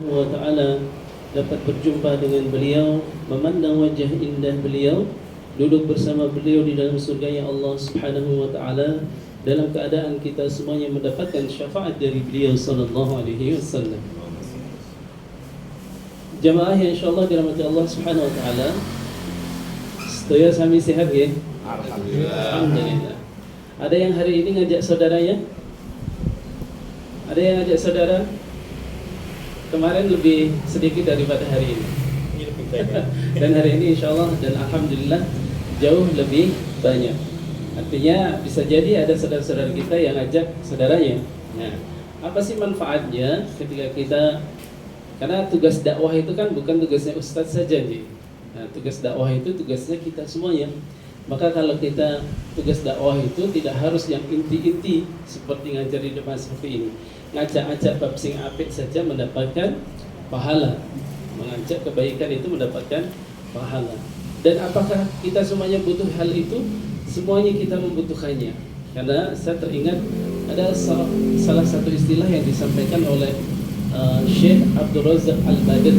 wa ta'ala dapat berjumpa dengan beliau, memandang wajah indah beliau, duduk bersama beliau di dalam surganya Allah Subhanahu wa ta'ala, dalam keadaan kita semuanya mendapatkan syafaat dari beliau sallallahu alaihi wasallam. Jamaah yang insyaallah dirahmati Allah Subhanahu wa ta'ala, setuju sami sehat ya? Alhamdulillah. Ada yang hari ini ngajak saudaranya? Ada yang ngajak saudara? Kemarin lebih sedikit daripada hari ini. Dan hari ini insyaallah dan alhamdulillah jauh lebih banyak. Artinya bisa jadi ada saudara-saudara kita yang ngajak saudaranya. Nah, apa sih manfaatnya ketika kita, karena tugas dakwah itu kan bukan tugasnya ustadz saja nih. Nah, tugas dakwah itu tugasnya kita semuanya. Maka kalau kita tugas dakwah itu tidak harus yang inti-inti seperti ngajar di depan seperti ini. Ngajak-ngajak bab sing apik saja mendapatkan pahala. Mengajak kebaikan itu mendapatkan pahala. Dan apakah kita semuanya butuh hal itu? Semuanya kita membutuhkannya. Karena saya teringat ada salah satu istilah yang disampaikan oleh Syekh Abdul Razak Al-Badr,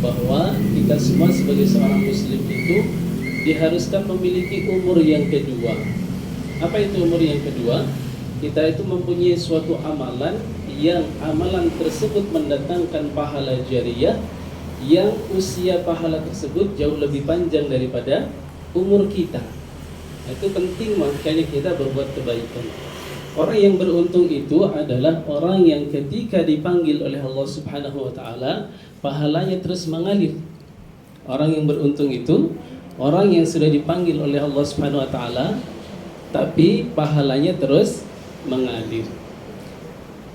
bahwa kita semua sebagai seorang muslim itu diharuskan memiliki umur yang kedua. Apa itu umur yang kedua? Kita itu mempunyai suatu amalan yang amalan tersebut mendatangkan pahala jariyah, yang usia pahala tersebut jauh lebih panjang daripada umur kita. Itu penting, makanya kita berbuat kebaikan. Orang yang beruntung itu adalah orang yang ketika dipanggil oleh Allah Subhanahu wa ta'ala, pahalanya terus mengalir. Orang yang beruntung itu orang yang sudah dipanggil oleh Allah Subhanahu wa ta'ala tapi pahalanya terus mengalir.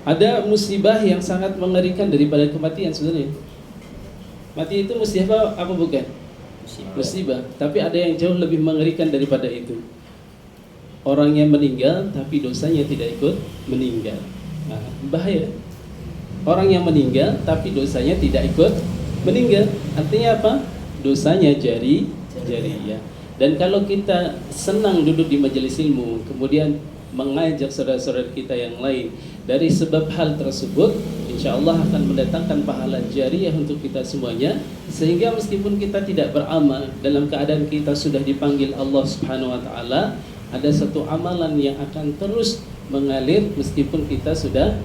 Ada musibah yang sangat mengerikan daripada kematian sebenarnya. Mati itu musibah apa bukan? Musibah. Tapi ada yang jauh lebih mengerikan daripada itu. Orang yang meninggal tapi dosanya tidak ikut meninggal. Nah, bahaya. Orang yang meninggal tapi dosanya tidak ikut meninggal. Artinya apa? Dosanya jariyah. Dan kalau kita senang duduk di majelis ilmu, kemudian mengajak saudara-saudara kita yang lain dari sebab hal tersebut, insya Allah akan mendatangkan pahala jariyah untuk kita semuanya. Sehingga meskipun kita tidak beramal, dalam keadaan kita sudah dipanggil Allah Subhanahu wa ta'ala, ada satu amalan yang akan terus mengalir meskipun kita sudah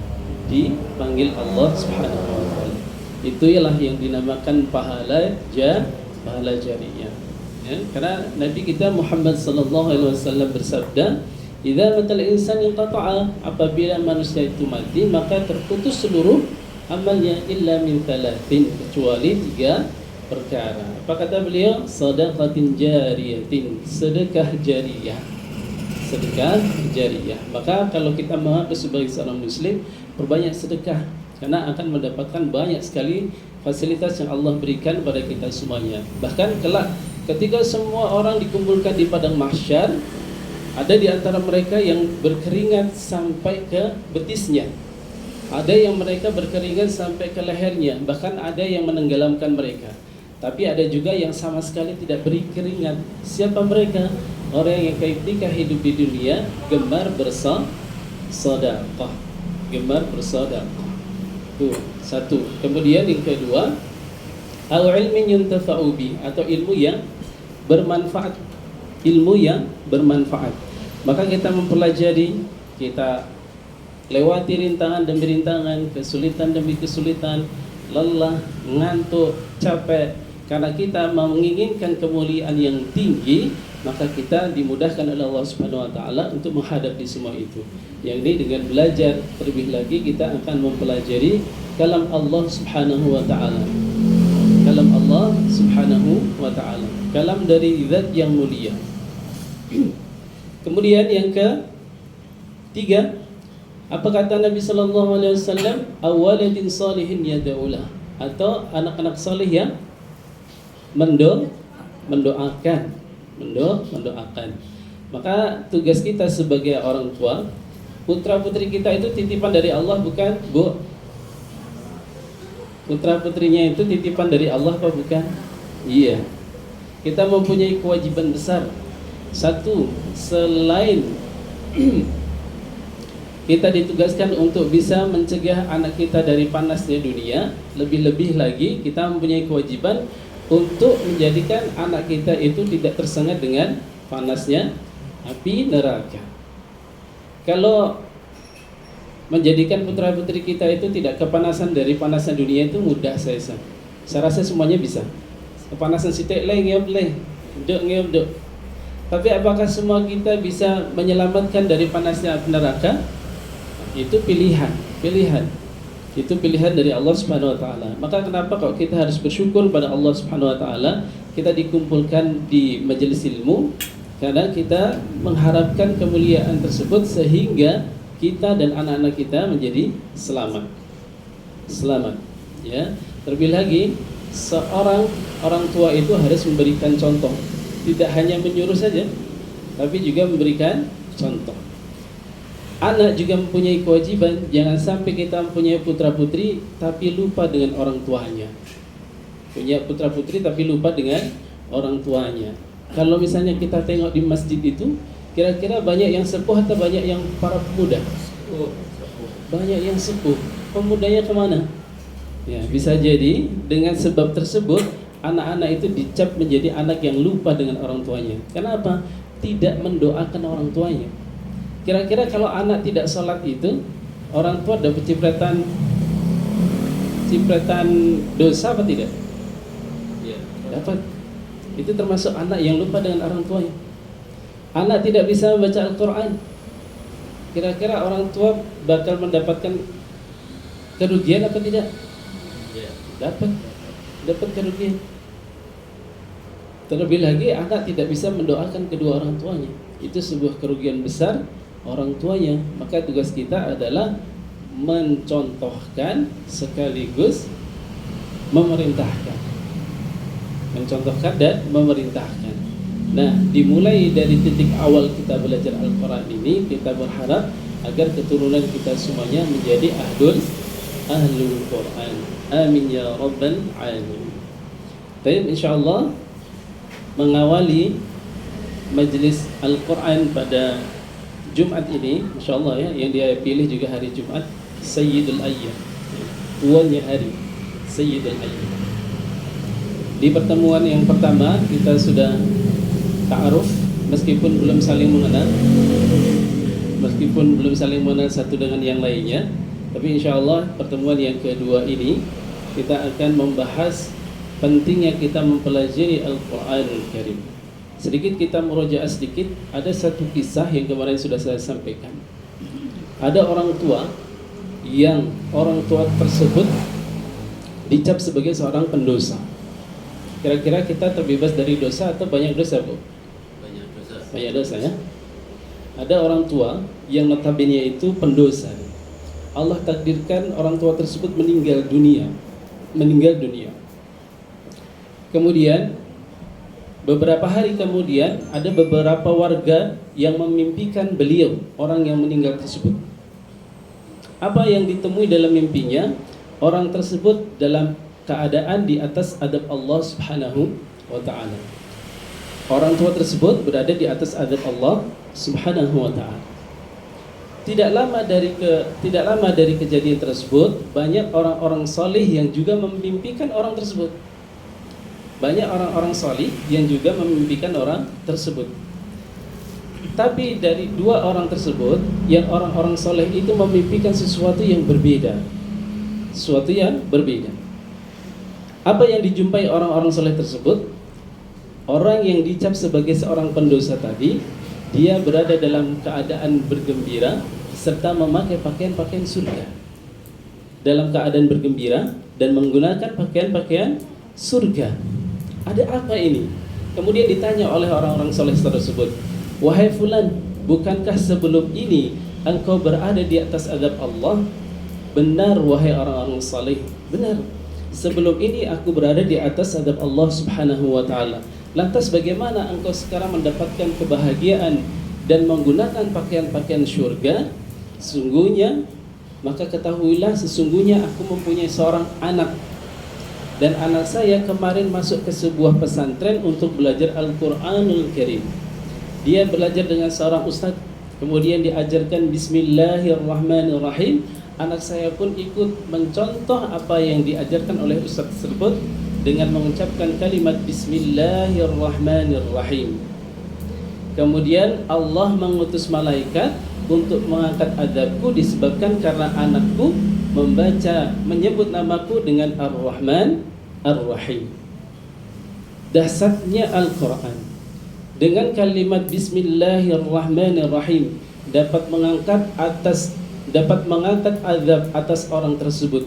dipanggil Allah Subhanahu wa ta'ala. Itu ialah yang dinamakan pahala jariyah. Ya, karena Nabi kita Muhammad sallallahu alaihi wasallam bersabda, "Idza matal insan inqata'a", apabila manusia itu mati maka terputus seluruh amalnya illa min thalathin, kecuali 3 perkara. Apa kata beliau? Shadaqatin jariyatin, sedekah jariyah. Sedekah jariyah. Maka kalau kita mengaku sebagai seorang muslim, perbanyak sedekah karena akan mendapatkan banyak sekali fasilitas yang Allah berikan kepada kita semuanya. Bahkan kelak ketika semua orang dikumpulkan di padang mahsyar, ada di antara mereka yang berkeringat sampai ke betisnya, ada yang mereka berkeringat sampai ke lehernya, bahkan ada yang menenggelamkan mereka. Tapi ada juga yang sama sekali tidak beri keringat. Siapa mereka? Orang yang ketika hidup di dunia gemar bersedekah, gemar bersedekah. Itu satu. Kemudian yang kedua, au ilmin yuntafa'u bi, atau ilmu yang bermanfaat. Ilmu yang bermanfaat. Maka kita mempelajari, kita lewati rintangan demi rintangan, kesulitan demi kesulitan, lelah, ngantuk, capek, karena kita menginginkan kemuliaan yang tinggi, maka kita dimudahkan oleh Allah Subhanahu wa ta'ala untuk menghadapi semua itu. Yang ini dengan belajar terlebih lagi kita akan mempelajari kalam Allah Subhanahu wa ta'ala. Kalam Allah Subhanahu wa ta'ala, kalam dari zat yang mulia. Kemudian yang ketiga, apa kata Nabi sallallahu alaihi wasallam? Awaladin salihin yad'ulah, atau anak-anak saleh yang mendoakan. Maka tugas kita sebagai orang tua, putra-putri kita itu titipan dari Allah, bukan, Bu? Putra-putrinya itu titipan dari Allah apa bukan? Iya. Kita mempunyai kewajiban besar. Satu, selain kita ditugaskan untuk bisa mencegah anak kita dari panasnya dunia. Lebih-lebih lagi kita mempunyai kewajiban untuk menjadikan anak kita itu tidak tersengat dengan panasnya api neraka. Kalau menjadikan putra-putri kita itu tidak kepanasan dari panasnya dunia itu mudah saya rasa semuanya bisa. Kepanasan sitik le ngeup le, duk. Tapi apakah semua kita bisa menyelamatkan dari panasnya api neraka? Itu pilihan. Itu pilihan dari Allah Subhanahu wa taala. Maka kenapa kalau kita harus bersyukur pada Allah Subhanahu wa taala, kita dikumpulkan di majelis ilmu karena kita mengharapkan kemuliaan tersebut sehingga kita dan anak-anak kita menjadi selamat. Ya. Terlebih lagi seorang orang tua itu harus memberikan contoh. Tidak hanya menyuruh saja, tapi juga memberikan contoh. Anak juga mempunyai kewajiban. Jangan sampai kita mempunyai putra-putri tapi lupa dengan orang tuanya. Punya putra-putri tapi lupa dengan orang tuanya. Kalau misalnya kita tengok di masjid itu, kira-kira banyak yang sepuh atau banyak yang para pemuda? Banyak yang sepuh. Pemudanya kemana? Ya, bisa jadi dengan sebab tersebut anak-anak itu dicap menjadi anak yang lupa dengan orang tuanya. Kenapa? Tidak mendoakan orang tuanya. Kira-kira kalau anak tidak sholat itu, orang tua dapat cipratan dosa apa tidak? Ya, dapat. Itu termasuk anak yang lupa dengan orang tuanya. Anak tidak bisa membaca Al-Quran. Kira-kira orang tua bakal mendapatkan kerugian apa tidak? Dapat kerugian. Terlebih lagi anak tidak bisa mendoakan kedua orang tuanya. Itu sebuah kerugian besar orang tuanya. Maka tugas kita adalah mencontohkan sekaligus memerintahkan. Mencontohkan dan memerintahkan. Nah, dimulai dari titik awal kita belajar Al-Quran ini, kita berharap agar keturunan kita semuanya menjadi ahlul Quran. Amin ya rabbal alamin. Baik, insyaallah mengawali majelis Al-Quran pada Jumat ini, insyaallah ya, yang dia pilih juga hari Jumat, Sayyidul Ayyam, tuannya hari, Sayyidul Ayyam. Di pertemuan yang pertama kita sudah ta'aruf, meskipun belum saling mengenal satu dengan yang lainnya, tapi insyaallah pertemuan yang kedua ini kita akan membahas pentingnya kita mempelajari Al-Quranul Karim. Sedikit kita murojaah sedikit. Ada satu kisah yang kemarin sudah saya sampaikan. Ada orang tua yang orang tua tersebut dicap sebagai seorang pendosa. Kira-kira kita terbebas dari dosa atau banyak dosa, Bu? Banyak dosa ya. Ada orang tua yang notabene itu pendosa. Allah takdirkan orang tua tersebut meninggal dunia. Kemudian beberapa hari kemudian ada beberapa warga yang memimpikan beliau, orang yang meninggal tersebut. Apa yang ditemui dalam mimpinya? Orang tersebut dalam keadaan di atas adab Allah Subhanahu wa ta'ala. Orang tua tersebut berada di atas adab Allah Subhanahu wa ta'ala. Tidak lama dari kejadian tersebut, banyak orang-orang saleh yang juga memimpikan orang tersebut. Banyak orang-orang saleh yang juga memimpikan orang tersebut. Tapi dari dua orang tersebut, yang orang-orang saleh itu memimpikan sesuatu yang berbeda. Apa yang dijumpai orang-orang saleh tersebut? Orang yang dicap sebagai seorang pendosa tadi, dia berada dalam keadaan bergembira serta memakai pakaian-pakaian surga. Dalam keadaan bergembira dan menggunakan pakaian-pakaian surga. Ada apa ini? Kemudian ditanya oleh orang-orang saleh tersebut, wahai fulan, bukankah sebelum ini engkau berada di atas azab Allah? Benar wahai orang-orang saleh, benar. Sebelum ini aku berada di atas azab Allah Subhanahu wa ta'ala. Lantas bagaimana engkau sekarang mendapatkan kebahagiaan dan menggunakan pakaian-pakaian syurga? Sesungguhnya, maka ketahuilah sesungguhnya aku mempunyai seorang anak. Dan anak saya kemarin masuk ke sebuah pesantren untuk belajar Al-Quranul Karim. Dia belajar dengan seorang ustaz. kemudian diajarkan Bismillahirrahmanirrahim, anak saya pun ikut mencontoh apa yang diajarkan oleh ustaz tersebut dengan mengucapkan kalimat Bismillahirrahmanirrahim. Kemudian Allah mengutus malaikat untuk mengangkat azabku disebabkan karena anakku menyebut namaku dengan Ar-Rahman Ar-Rahim. Dahsyatnya Al-Quran dengan kalimat Bismillahirrahmanirrahim dapat mengangkat azab atas orang tersebut.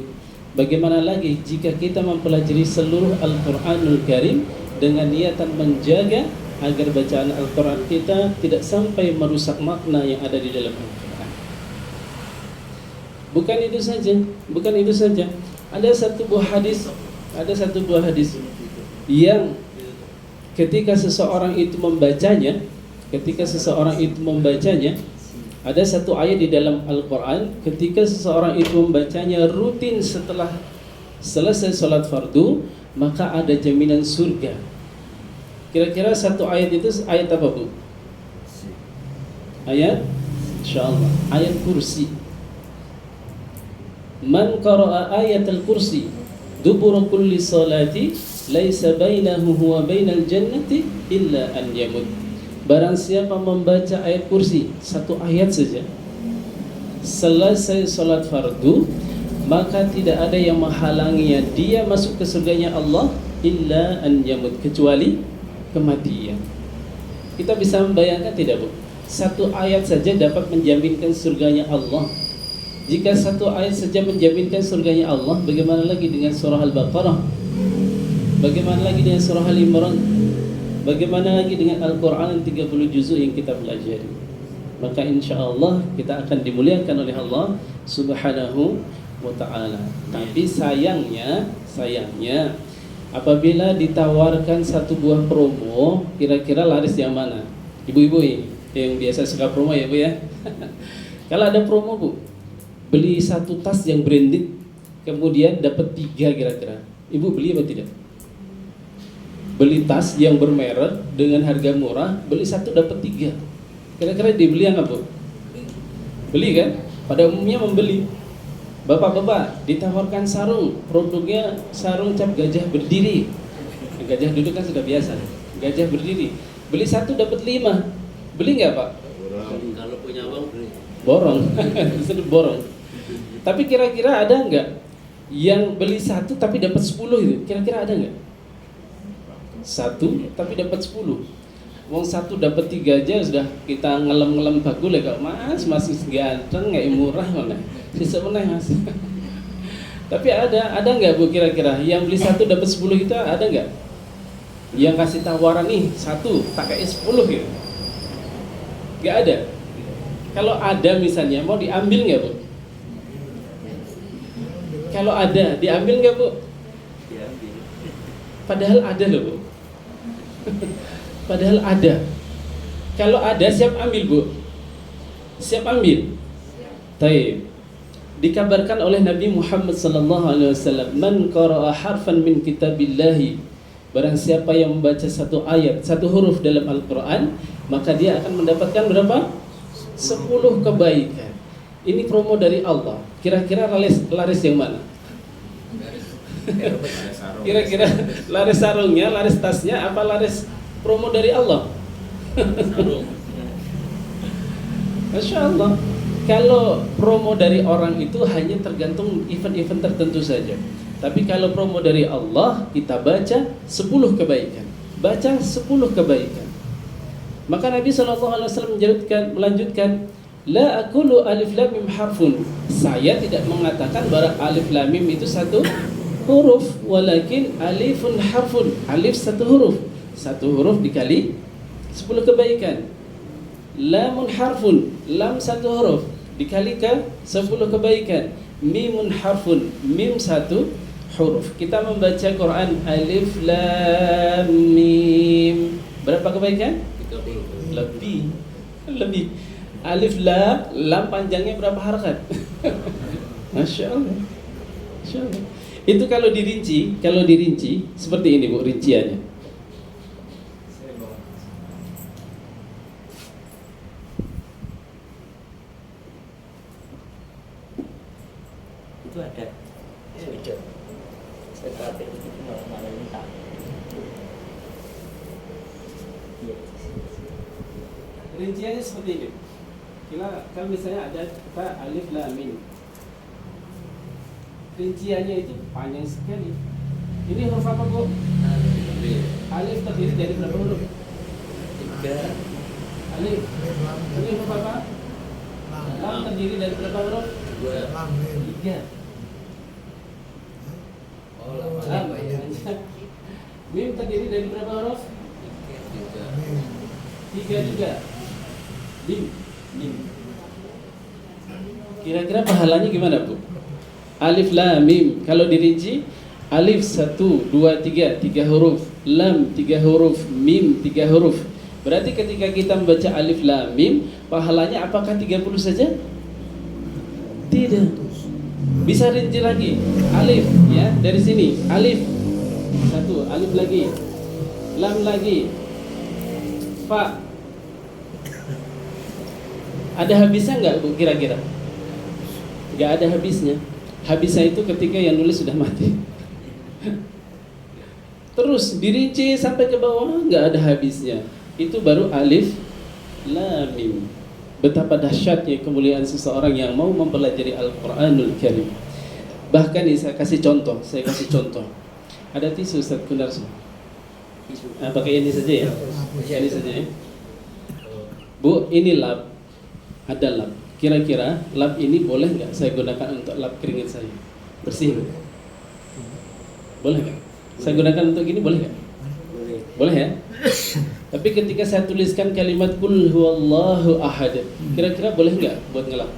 Bagaimana lagi jika kita mempelajari seluruh Al-Quranul Karim dengan niatan menjaga agar bacaan Al-Quran kita tidak sampai merusak makna yang ada di dalam Al-Quran. Bukan itu saja. Ada satu buah hadis yang ketika seseorang itu membacanya, ada satu ayat di dalam Al-Quran, ketika seseorang itu membacanya rutin setelah selesai sholat fardu, maka ada jaminan surga. Kira-kira satu ayat itu ayat apa, Bu? Ayat, insyaallah, ayat kursi. Man qara'a ayat al-kursi dubura kulli salati laisa bainahu wa bainal jannati illa an yamut. Barang siapa membaca ayat kursi, satu ayat saja, selesai sholat fardu, maka tidak ada yang menghalanginya dia masuk ke surganya Allah illa an yamut, kecuali kematian. Kita bisa membayangkan tidak, Bu? Satu ayat saja dapat menjaminkan surganya Allah. Jika satu ayat saja menjaminkan surganya Allah, bagaimana lagi dengan surah Al-Baqarah? Bagaimana lagi dengan surah Al-Imran? Bagaimana lagi dengan Al-Quran 30 juzuk yang kita pelajari? Maka insyaAllah kita akan dimuliakan oleh Allah Subhanahu wa ta'ala. Tapi sayangnya apabila ditawarkan satu buah promo, kira-kira laris yang mana? Ibu-ibu yang biasa suka promo ya, Bu ya. Kalau ada promo, Bu, beli satu tas yang branded, kemudian dapat 3 kira-kira, ibu beli apa tidak? Beli tas yang bermerek dengan harga murah, beli satu dapat 3. Kira-kira dibeli yang apa? Beli kan? Pada umumnya membeli. Bapak-bapak ditawarkan sarung, produknya sarung cap gajah berdiri. Gajah duduk kan sudah biasa. Gajah berdiri. Beli satu dapat 5. Beli nggak, Pak? Borong. Kalau punya uang beli. Borong. Disebut borong. Tapi kira-kira ada nggak yang beli satu tapi dapat 10 itu? Kira-kira ada nggak? Satu tapi dapat 10. Wong satu dapat 3 aja sudah kita ngelem-ngelem bagul ya, kak. Mas masih ganteng, nggak murah mana? Bisa meneh, Mas. Tapi ada nggak, Bu, kira-kira yang beli satu dapat 10 itu ada nggak? Yang kasih tawaran nih satu pakai 10 gitu? Nggak ada. Kalau ada misalnya mau diambil nggak, Bu? Kalau ada diambil nggak, Bu? Diambil. Padahal ada loh, Bu. Padahal ada. Kalau ada siap ambil, Bu? Siap ambil? Taib. Dikabarkan oleh Nabi Muhammad SAW, man qara'a harfan min kitabillahi, barang siapa yang membaca satu ayat, satu huruf dalam Al-Quran, maka dia akan mendapatkan berapa? 10 kebaikan. Ini promo dari Allah. Kira-kira laris yang mana? Kira-kira laris sarungnya, laris tasnya, apa laris promo dari Allah? Masya Allah. Kalau promo dari orang itu hanya tergantung event-event tertentu saja. Tapi kalau promo dari Allah, kita baca 10 kebaikan. Baca 10 kebaikan. Maka Nabi SAW melanjutkan, la aqulu alif lam mim harfun. Saya tidak mengatakan bahwa alif lam mim itu satu huruf, walakin alifun harfun. Alif satu huruf. Satu huruf dikali 10 kebaikan. Lamun harfun, lam satu huruf dikali ke 10 kebaikan. Mimun harfun, mim satu huruf. Kita membaca Quran alif lam mim, berapa kebaikan? 30. Lebih. Alif lam panjangnya berapa harakat? Masya Allah. Masya Allah. Itu kalau dirinci seperti ini, Bu, rinciannya. pakai itu nggak ada minta. Iya. Rinciannya seperti ini. Kalau misalnya ada kata alif lam mim, rinciannya itu panjang sekali. Ini huruf apa, Bu? Alif terdiri dari berapa huruf? 3. Alif. Ini huruf apa? Lam terdiri dari berapa huruf? 2. 3. Oh, Lam. Mim terdiri dari berapa huruf? 3 juga. Mim. Kira-kira pahalanya gimana, Bu? Alif lam mim. Kalau dirinci, alif 1, 2, 3 huruf, lam 3 huruf, mim 3 huruf. Berarti ketika kita membaca alif lam mim, pahalanya apakah 30 saja? Tidak. Bisa rinci lagi. Alif, ya, dari sini. Alif 1, alif lagi. Lam lagi. Fa. Ada habisnya enggak, Bu, kira-kira? Enggak ada habisnya. Habisnya itu ketika yang nulis sudah mati. Terus dirinci sampai ke bawah, enggak ada habisnya. Itu baru alif lam mim. Betapa dahsyatnya kemuliaan seseorang yang mau mempelajari Al-Qur'anul Karim. Bahkan nih saya kasih contoh. Ada tisu, Ustaz Kunarso. Nah, pakai ini saja ya. Ini saja ya. Bu, ini lap. Ada lap. Kira-kira lap ini boleh nggak saya gunakan untuk lap keringat saya? Bersih nggak? Boleh nggak? Saya gunakan untuk gini boleh nggak? Boleh ya? Tapi ketika saya tuliskan kalimat Qul huwallahu ahad, kira-kira boleh nggak buat ngelap?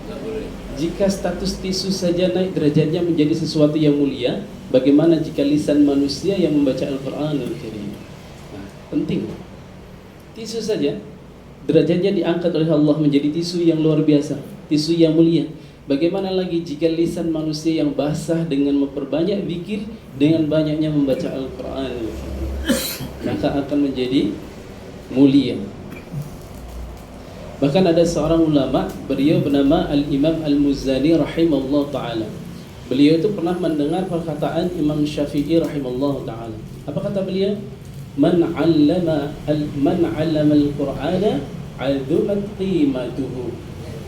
Nggak boleh. Jika status tisu saja naik derajatnya menjadi sesuatu yang mulia, bagaimana jika lisan manusia yang membaca Al-Qur'anul Karim? Nah, penting. Tisu saja derajatnya diangkat oleh Allah menjadi tisu yang luar biasa, tisu yang mulia. Bagaimana lagi jika lisan manusia yang basah dengan memperbanyak zikir, dengan banyaknya membaca Al-Qur'an, maka akan menjadi mulia. Bahkan ada seorang ulama, beliau bernama Al-Imam Al-Muzani rahimahullah ta'ala. Beliau itu pernah mendengar perkataan Imam Syafi'i rahimahullah ta'ala. Apa kata beliau? Man 'allama al-Qur'ana 'azumat qimatuhu.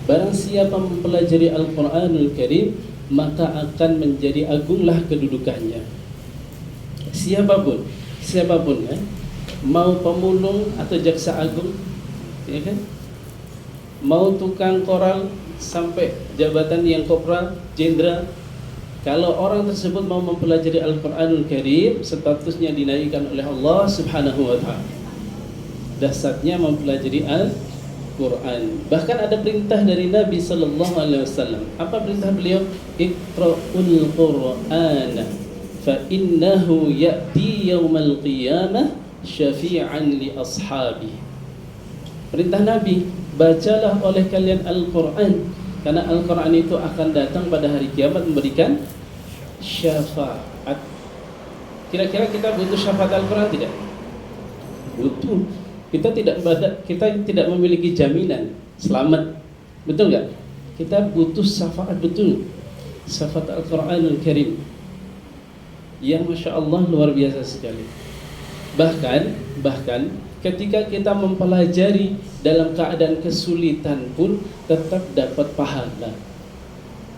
Barang siapa mempelajari Al-Qur'anul Karim, maka akan menjadi agunglah kedudukannya. Siapapun ya, mau pemulung atau jaksa agung, ya kan? Mau tukang koral sampai jabatan yang kopral, jenderal, kalau orang tersebut mau mempelajari Al-Qur'anul Karim, statusnya dinaikkan oleh Allah Subhanahu wa ta'ala. Dasarnya mempelajari Al-Qur'an. Bahkan ada perintah dari Nabi sallallahu alaihi wasallam. Apa perintah beliau? Iqra'ul Qur'ana fa innahu ya'ti yaumal qiyamah syafi'an li ashabi. Perintah Nabi, bacalah oleh kalian Al-Qur'an, karena Al-Qur'an itu akan datang pada hari kiamat memberikan syafaat. Kira-kira kita butuh syafaat Al-Qur'an tidak? Butuh. Kita tidak memiliki jaminan selamat. Betul enggak? Kita butuh syafaat betul. Syafaat Al-Qur'anul Karim yang Masya Allah luar biasa sekali. Bahkan ketika kita mempelajari dalam keadaan kesulitan pun tetap dapat pahala.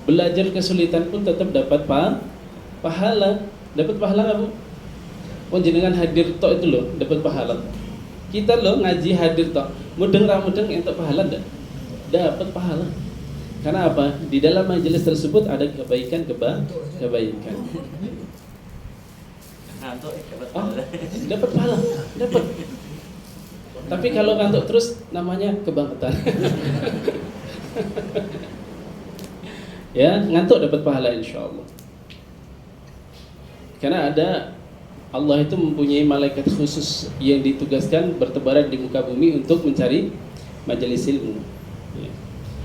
Belajar kesulitan pun tetap dapat pahala. Dapat pahala nggak, Bu? Jenengan hadir tok itu loh dapat pahala. Kita loh ngaji hadir tok, mudeng untuk pahala enggak? Dapat pahala. Karena apa? Di dalam majelis tersebut ada kebaikan. Dapat pahala, dapat. Tapi kalau ngantuk terus namanya kebangetan. Ya, ngantuk dapat pahala insyaallah. Karena Allah itu mempunyai malaikat khusus yang ditugaskan bertebaran di muka bumi untuk mencari majelis ilmu. Ya.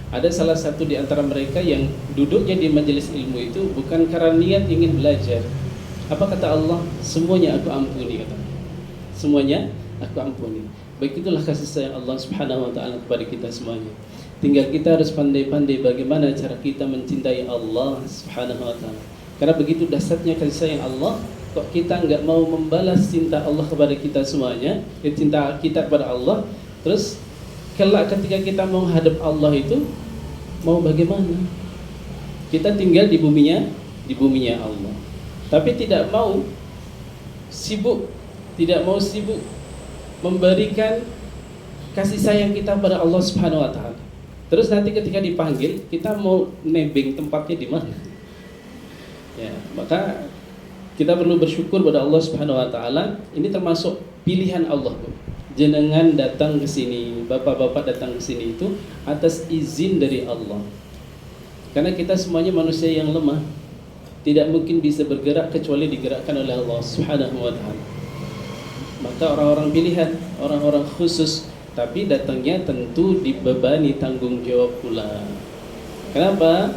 Ada salah satu di antara mereka yang duduknya di majelis ilmu itu bukan karena niat ingin belajar. Apa kata Allah? Semuanya aku ampuni, kata. Semuanya aku ampuni. Baik, itulah kasih sayang Allah Subhanahu wa ta'ala kepada kita semuanya. Tinggal kita harus pandai-pandai bagaimana cara kita mencintai Allah Subhanahu wa ta'ala. Karena begitu dahsyatnya kasih sayang Allah, kok kita nggak mau membalas cinta Allah kepada kita semuanya, cinta kita kepada Allah, terus kelak ketika kita mau menghadap Allah itu mau bagaimana? Kita tinggal di buminya Allah, tapi tidak mau sibuk memberikan kasih sayang kita pada Allah Subhanahu wa taala. Terus nanti ketika dipanggil, kita mau nebeng tempatnya di mana? Ya, maka kita perlu bersyukur pada Allah Subhanahu wa taala. Ini termasuk pilihan Allah, Bu. Jenengan datang ke sini, bapak-bapak datang ke sini itu atas izin dari Allah. Karena kita semuanya manusia yang lemah, tidak mungkin bisa bergerak kecuali digerakkan oleh Allah Subhanahu wa taala. Maka orang-orang pilihan, orang-orang khusus, tapi datangnya tentu dibebani tanggung jawab pula. Kenapa?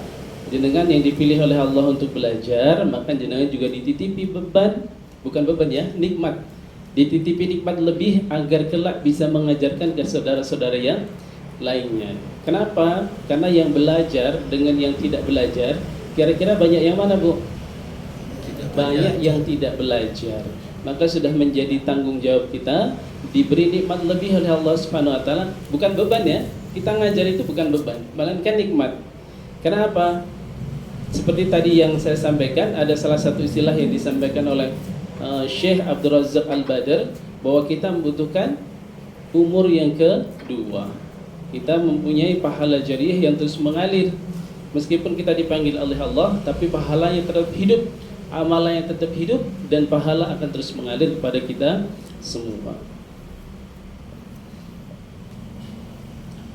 Jenengan yang dipilih oleh Allah untuk belajar, maka jenengan juga dititipi beban, bukan beban ya, nikmat. Dititipi nikmat lebih agar kelak bisa mengajarkan ke saudara-saudara yang lainnya. Kenapa? Karena yang belajar dengan yang tidak belajar, kira-kira banyak yang mana, Bu? Banyak yang tidak belajar. Maka sudah menjadi tanggung jawab kita, diberi nikmat lebih oleh Allah Subhanahu wa taala, bukan beban ya. Kita ngajar itu bukan beban, melainkan nikmat. Kenapa? Seperti tadi yang saya sampaikan, ada salah satu istilah yang disampaikan oleh Syekh Abdul Razak Al-Badr, bahwa kita membutuhkan umur yang kedua. Kita mempunyai pahala jariah yang terus mengalir. Meskipun kita dipanggil oleh Allah, tapi pahalanya tetap hidup, amalannya tetap hidup, dan pahala akan terus mengalir kepada kita semua.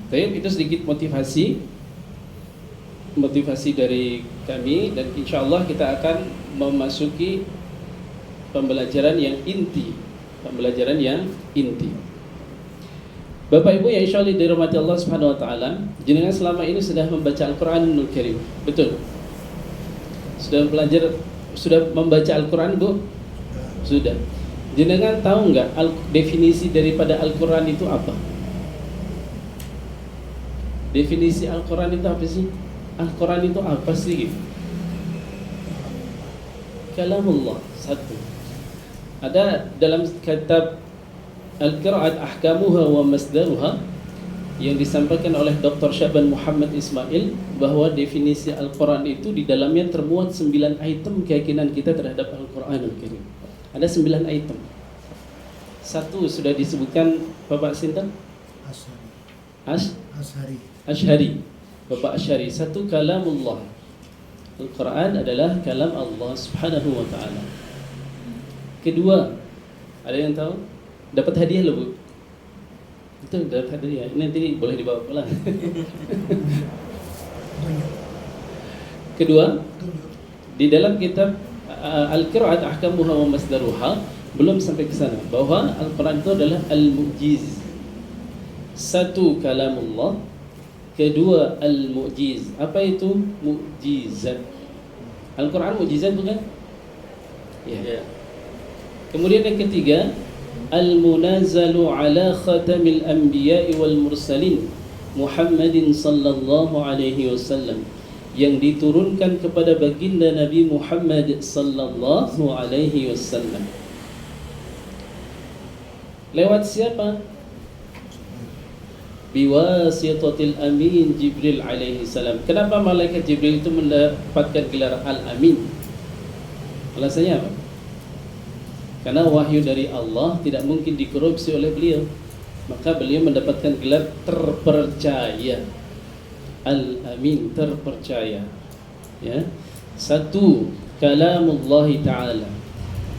Baik, itu sedikit motivasi dari kami, dan insya Allah kita akan memasuki pembelajaran yang inti. Bapak Ibu yang insya Allah dirahmati Allah Subhanahu wa taala, jenengan selama ini sudah membaca Al-Qur'anul Karim, betul? Sudah membaca Al-Qur'an, Bu? Sudah. Jenengan tahu nggak definisi daripada Al-Qur'an itu apa? Definisi Al-Qur'an itu apa sih? Al-Quran itu apa sih? Kalamullah, satu. Ada dalam kitab Al-Qira'at Ahkamuha wa Masdaruha yang disampaikan oleh Dr. Syaban Muhammad Ismail, bahwa definisi Al-Quran itu di dalamnya termuat 9 item keyakinan kita terhadap Al-Quranul Karim. Ada 9 item. Satu sudah disebutkan Bapak Sinten? Ashari. Bapak Asy'ari. Satu, kalamullah. Al-Quran adalah kalam Allah Subhanahu wa ta'ala. Kedua, ada yang tahu? Dapat hadiah loh, Bu. Itu dapat hadiah. Ini nanti boleh dibawa pulang. Kedua, di dalam kitab Al-Qira'at Ahkamuha wa Masdaruha belum sampai ke sana, bahwa Al-Quran itu adalah Al-Mu'jiz. Satu, kalamullah. Kedua, al-mu'jiz. Apa itu mu'jizat? Al-Quran mu'jizat bukan? Ya. Kemudian yang ketiga, al-munazzalu ala khatamil anbiya'i wal mursalin Muhammadin sallallahu alaihi wasallam, yang diturunkan kepada baginda Nabi Muhammad sallallahu alaihi wasallam. Lewat siapa? Biwasitatil amin Jibril alaihi salam. Kenapa malaikat Jibril itu mendapatkan gelar Al-Amin? Alasannya apa? Karena wahyu dari Allah tidak mungkin dikorupsi oleh beliau, maka beliau mendapatkan gelar terpercaya. Al-Amin, terpercaya. Ya. Satu, kalamullahi ta'ala.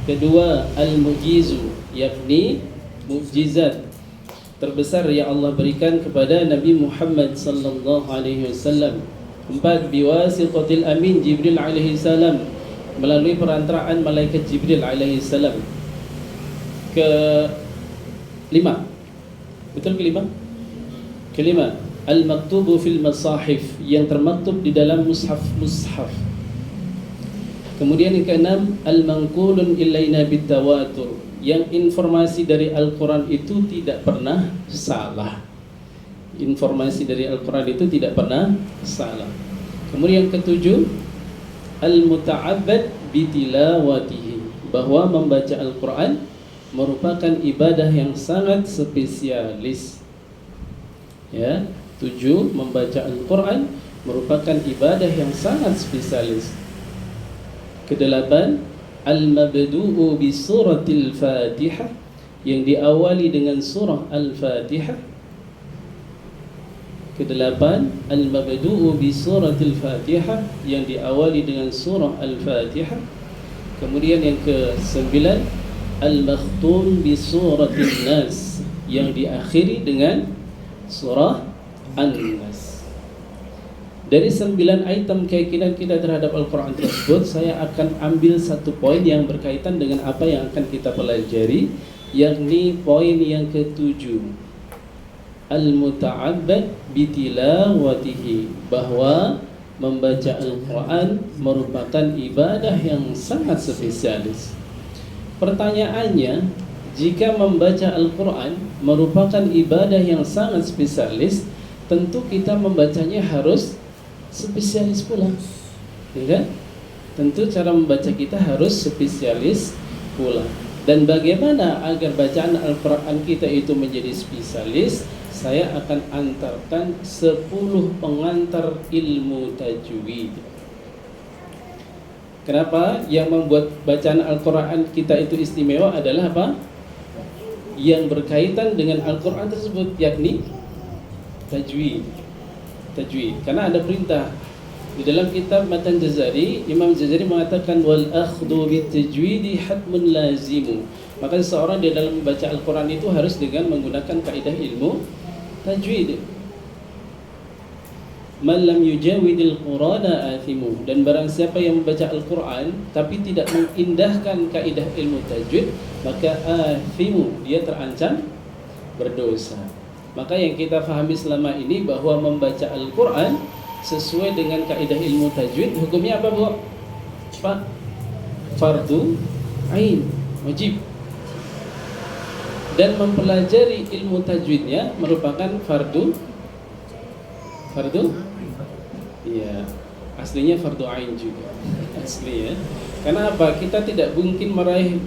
Kedua, al-mu'jizu, yakni mukjizat terbesar yang Allah berikan kepada Nabi Muhammad sallallahu alaihi wasallam. Empat, biwasitatil amin Jibril alaihi salam, melalui perantaraan malaikat Jibril alaihi salam. Kelima, betul kelima? Kelima, al-maktubu fil masahif, yang termaktub di dalam mushaf. Kemudian yang keenam, al-manqulun ilaina bitawatur, yang informasi dari Al-Quran itu tidak pernah salah. Informasi dari Al-Quran itu tidak pernah salah. Kemudian yang ketujuh, al-muta'abbad bitilawatihi, bahwa membaca Al-Quran merupakan ibadah yang sangat spesialis. Ya, 7, membaca Al-Quran merupakan ibadah yang sangat spesialis. Ke-8, al-mabdu'u bi suratil Fatihah, yang diawali dengan surah Al-Fatihah. Ke-8, al-mabdu'u bi suratil Fatihah, yang diawali dengan surah Al-Fatihah. Kemudian yang ke-9, al-makhtum bi suratil Nas, yang diakhiri dengan surah An-Nas. Dari 9 item keyakinan kita terhadap Al-Quran tersebut, saya akan ambil satu poin yang berkaitan dengan apa yang akan kita pelajari, yakni poin yang ke-7, al-muta'abbad bitilawatihi, bahwa membaca Al-Quran merupakan ibadah yang sangat spesialis. Pertanyaannya, jika membaca Al-Quran merupakan ibadah yang sangat spesialis, tentu kita membacanya harus spesialis pula, ya kan? Tentu cara membaca kita harus spesialis pula. Dan bagaimana agar bacaan Al-Quran kita itu menjadi spesialis? Saya akan antarkan 10 pengantar ilmu tajwid. Kenapa? Yang membuat bacaan Al-Quran kita itu istimewa adalah apa? Yang berkaitan dengan Al-Quran tersebut, yakni tajwid. Karena ada perintah di dalam kitab Matan Jazari. Imam Jazari mengatakan wal akhdhu bit tajwidi hatmun lazimu, maka seseorang di dalam membaca Al-Quran itu harus dengan menggunakan kaidah ilmu tajwid. Man lam yujawidil Qur'ana athimu, dan barang siapa yang membaca Al-Quran tapi tidak mengindahkan kaidah ilmu tajwid, maka athimu, dia terancam berdosa. Maka yang kita fahami selama ini bahwa membaca Al-Quran sesuai dengan kaidah ilmu tajwid, hukumnya apa, Bu? Pak? Fardu ain, wajib. Dan mempelajari ilmu tajwidnya merupakan fardu. Iya, aslinya fardu ain juga. Asli ya. Karena apa? Kita tidak mungkin meraih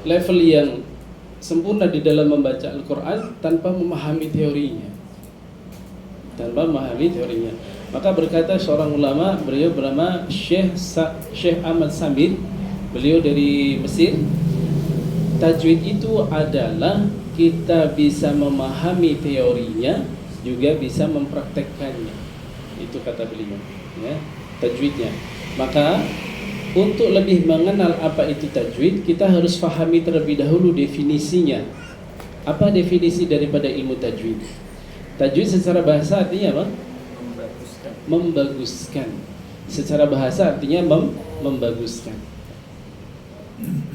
level yang sempurna di dalam membaca Al-Quran tanpa memahami teorinya. Maka berkata seorang ulama, beliau bernama Syekh Ahmad Samir, beliau dari Mesir, tajwid itu adalah kita bisa memahami teorinya, juga bisa mempraktekkannya. Itu kata beliau, ya, tajwidnya. Maka untuk lebih mengenal apa itu tajwid, kita harus fahami terlebih dahulu definisinya. Apa definisi daripada ilmu tajwid? Tajwid secara bahasa artinya apa? Membaguskan. Secara bahasa artinya membaguskan.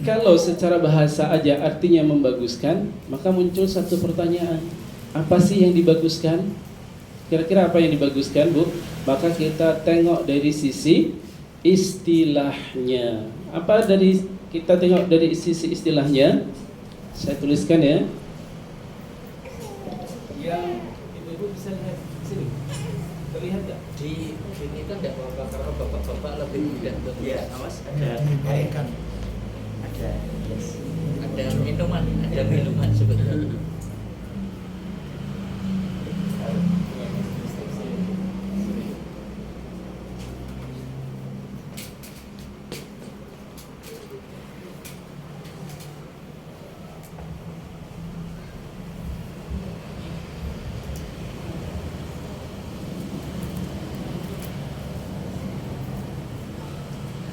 Kalau secara bahasa aja artinya membaguskan, maka muncul satu pertanyaan. Apa sih yang dibaguskan? Kira-kira apa yang dibaguskan, Bu? Maka kita tengok dari sisi istilahnya. Apa dari kita tengok dari sisi istilahnya? Saya tuliskan ya. Yang ibu-ibu bisa lihat sini. Terlihat nggak? Di sini kan tidak apa-apa karena bapak-bapak lebih mudah untuk Iya, awas. Ada Ada minuman sebetulnya.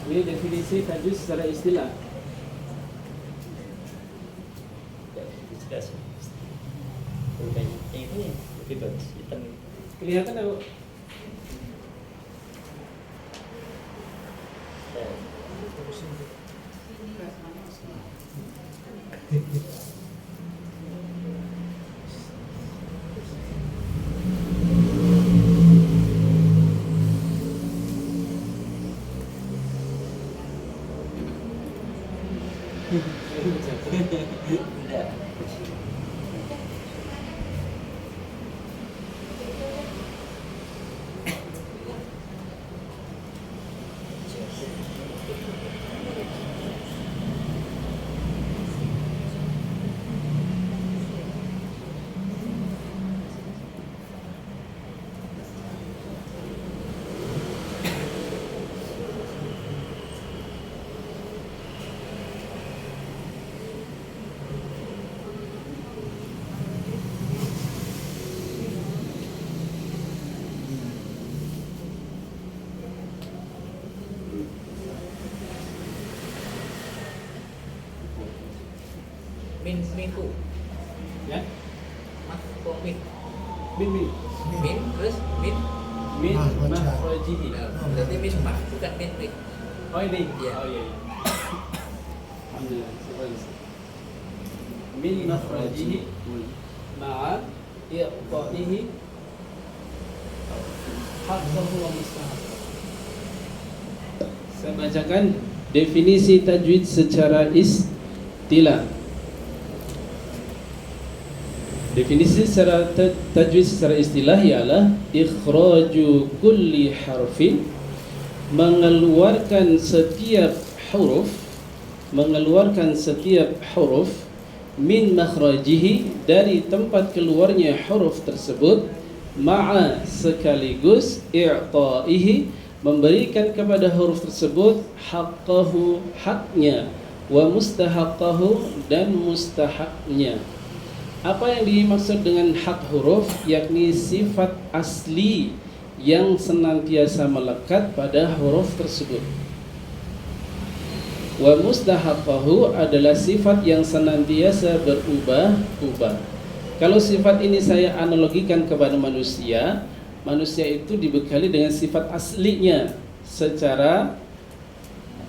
Ini definisi tajwid secara istilah. ini lebih bagus hitam. Kelihatan apa? Minku. Ya. Mas kok min? Min Terus min. makhrajihi. Nah, berarti min mah bukan min. Oh ini. Iya. Oh iya. Alhamdulillah. Min makhrajihi ma'a i'ta'ihi haqqahu wa mustahaqqahu. Saya bacakan definisi tajwid secara istilah. Definisi secara tajwid secara istilah ialah ikhraju kulli harfin, mengeluarkan setiap huruf min makhrajihi, dari tempat keluarnya huruf tersebut, ma'a sekaligus i'ta'ihi, memberikan kepada huruf tersebut haqqahu haknya, wa mustahaqqahu dan mustahaknya. Apa yang dimaksud dengan hak huruf? Yakni sifat asli yang senantiasa melekat pada huruf tersebut. Wa mustahaqqahu adalah sifat yang senantiasa berubah-ubah. Kalau sifat ini saya analogikan kepada manusia, manusia itu dibekali dengan sifat aslinya secara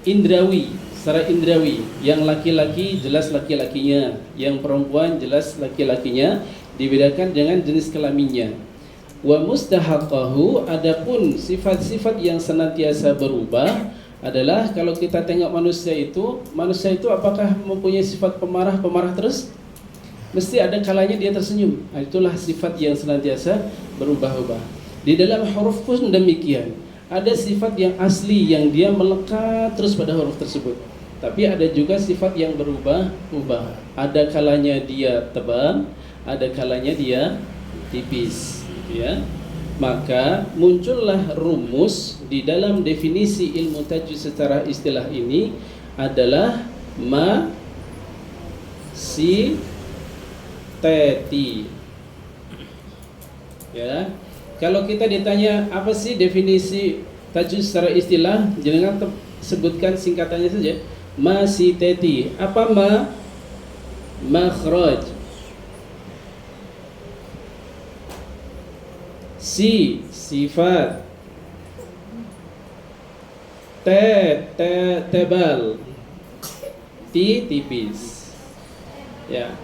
indrawi. Yang laki-laki jelas laki-lakinya, yang perempuan jelas laki-lakinya, dibedakan dengan jenis kelaminnya. Wa mustahaqqahu, adapun sifat-sifat yang senantiasa berubah adalah kalau kita tengok manusia itu apakah mempunyai sifat pemarah terus? Mesti ada kalanya dia tersenyum. Nah, itulah sifat yang senantiasa berubah-ubah. Di dalam huruf pun demikian. Ada sifat yang asli yang dia melekat terus pada huruf tersebut. Tapi ada juga sifat yang berubah-ubah. Ada kalanya dia tebal, ada kalanya dia tipis, ya. Maka muncullah rumus di dalam definisi ilmu tajwid secara istilah ini adalah ma si teti. Ya. Kalau kita ditanya apa sih definisi tajwid secara istilah, jangan sebutkan singkatannya saja. Ma si teti. Apa ma? Makhraj. Si sifat. Tebal. Ti tipis. Ya.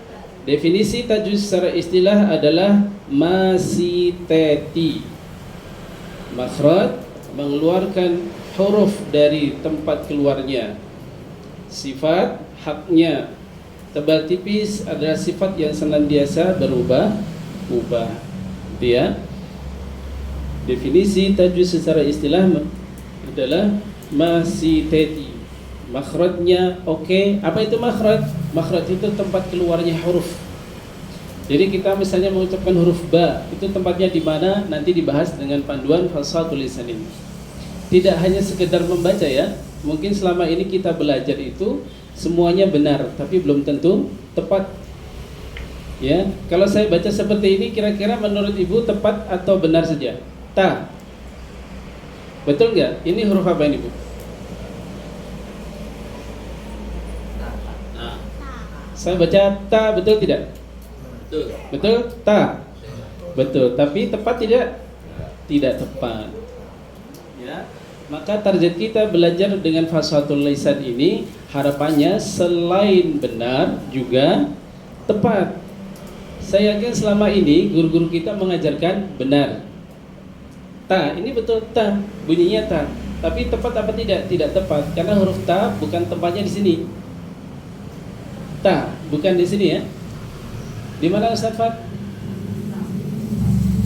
Definisi tajwid secara istilah adalah masiteti. Makhraj, mengeluarkan huruf dari tempat keluarnya. Sifat, haknya. Tebal tipis adalah sifat yang senantiasa berubah-ubah. Dia definisi tajwid secara istilah adalah masiteti. Makhrajnya oke. Apa itu makhraj? Makhraj itu tempat keluarnya huruf. Jadi kita misalnya mengucapkan huruf ba, itu tempatnya di mana nanti dibahas dengan panduan falsafatul lisan ini. Tidak hanya sekedar membaca ya. Mungkin selama ini kita belajar itu semuanya benar, tapi belum tentu tepat. Ya, kalau saya baca seperti ini, kira-kira menurut Ibu tepat atau benar saja? Ta. Betul nggak? Ini huruf apa ini, Bu? Saya baca ta, betul tidak? Betul. Betul? Ta. Betul, tapi tepat tidak? Tidak tepat. Ya. Maka target kita belajar dengan fashatul lisan ini harapannya selain benar juga tepat. Saya yakin selama ini guru-guru kita mengajarkan benar. Ta, ini betul ta, bunyinya ta. Tapi tepat apa tidak? Tidak tepat karena huruf ta bukan tempatnya di sini. Ta, bukan di sini ya. Di mana Ustaz Fat?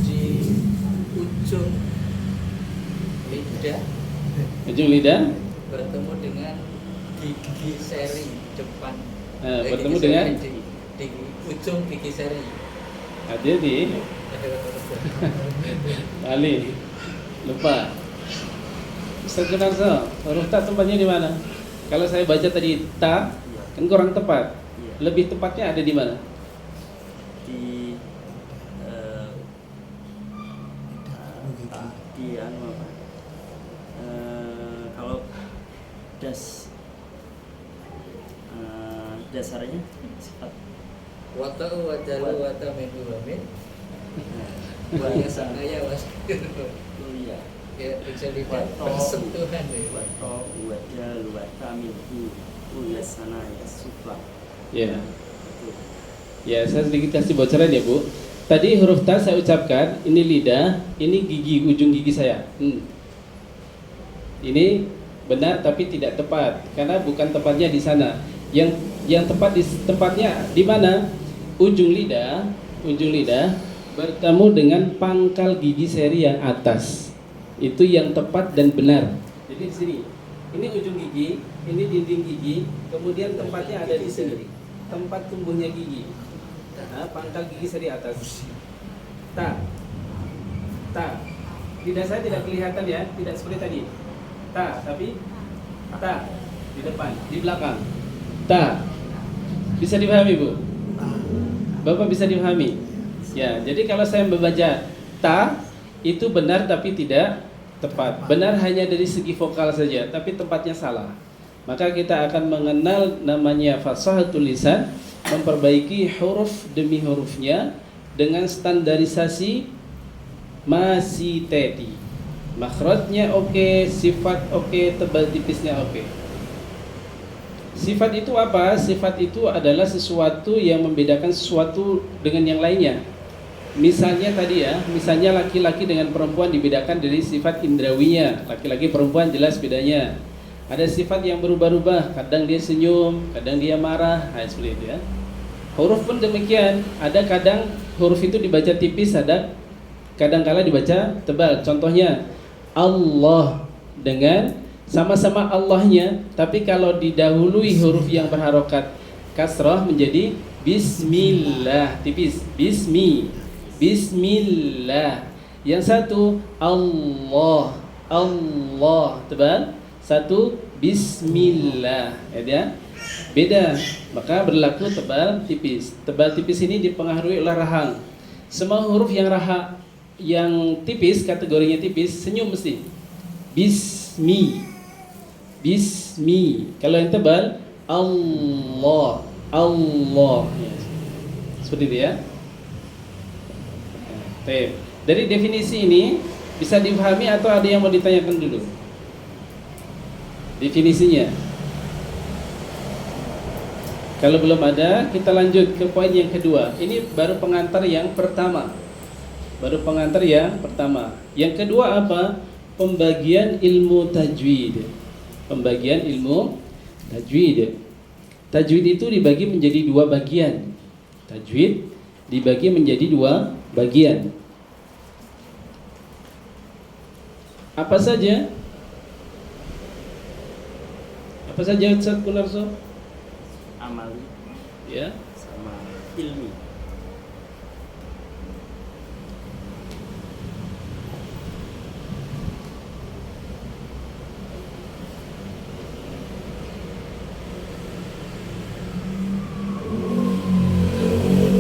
Di ujung lidah Ujung lidah bertemu dengan gigi seri depan. bertemu Gigi dengan seri di ujung gigi seri. hati-hati. Ali lupa. Ustaz Gunarso, huruf ta tempatnya di mana? Kalau saya baca tadi ta kan kurang tepat. Lebih tepatnya ada di mana? Di di anu apa? Kalau dasarnya sifat Wata'u wadalu wata minu wamin. Bahasa kaya was. Oh iya. Ya bisa lihat persentuhan ya. Wato wajal wata minhu uyasana yasufla. Ya. Ya, saya sedikit kasih bocoran ya, Bu. Tadi huruf ta saya ucapkan, ini lidah, ini gigi, ujung gigi saya. Ini benar tapi tidak tepat karena bukan tempatnya di sana. Yang tepat di tempatnya di mana? Ujung lidah bertemu dengan pangkal gigi seri yang atas. Itu yang tepat dan benar. Jadi di sini. Ini ujung gigi, ini dinding gigi, kemudian tempatnya ada di sini. Tempat tumbuhnya gigi. Nah, pangkal gigi seri atas. Ta. Lidah saya tidak kelihatan ya, tidak seperti tadi. Ta, tapi ta di depan, di belakang. Ta. Bisa dipahami, Bu? Bapak bisa dipahami? Ya, jadi kalau saya membaca ta itu benar tapi tidak tepat. Benar hanya dari segi vokal saja, tapi tempatnya salah. Maka kita akan mengenal namanya fasahatul lisan, memperbaiki huruf demi hurufnya dengan standarisasi masih teti. Makhrajnya oke, sifat oke, tebal tipisnya oke. Sifat itu apa? Sifat itu adalah sesuatu yang membedakan sesuatu dengan yang lainnya. Misalnya tadi ya, misalnya laki-laki dengan perempuan dibedakan dari sifat indrawinya. Laki-laki perempuan jelas bedanya. Ada sifat yang berubah-ubah, kadang dia senyum, kadang dia marah, seperti itu ya. Huruf pun demikian, ada kadang huruf itu dibaca tipis, ada kadang-kala dibaca tebal. Contohnya Allah dengan sama-sama Allahnya, tapi kalau didahului huruf yang berharokat kasrah menjadi Bismillah, tipis, Bismillah. Yang satu Allah, tebal. Satu Bismillah, ya. Beda, maka berlaku tebal tipis. Tebal tipis ini dipengaruhi oleh rahang. Semua huruf yang yang tipis, kategorinya tipis, senyum mesti. Bismi. Kalau yang tebal Allah. Ya. Seperti itu ya. Dari definisi ini bisa dipahami atau ada yang mau ditanyakan dulu? Definisinya. Kalau belum ada, kita lanjut ke poin yang kedua. Ini baru pengantar yang pertama. Yang kedua apa? Pembagian ilmu tajwid. Tajwid itu dibagi menjadi dua bagian. Apa saja? Ustaz Kunarso? Amali Ya. sama ilmi.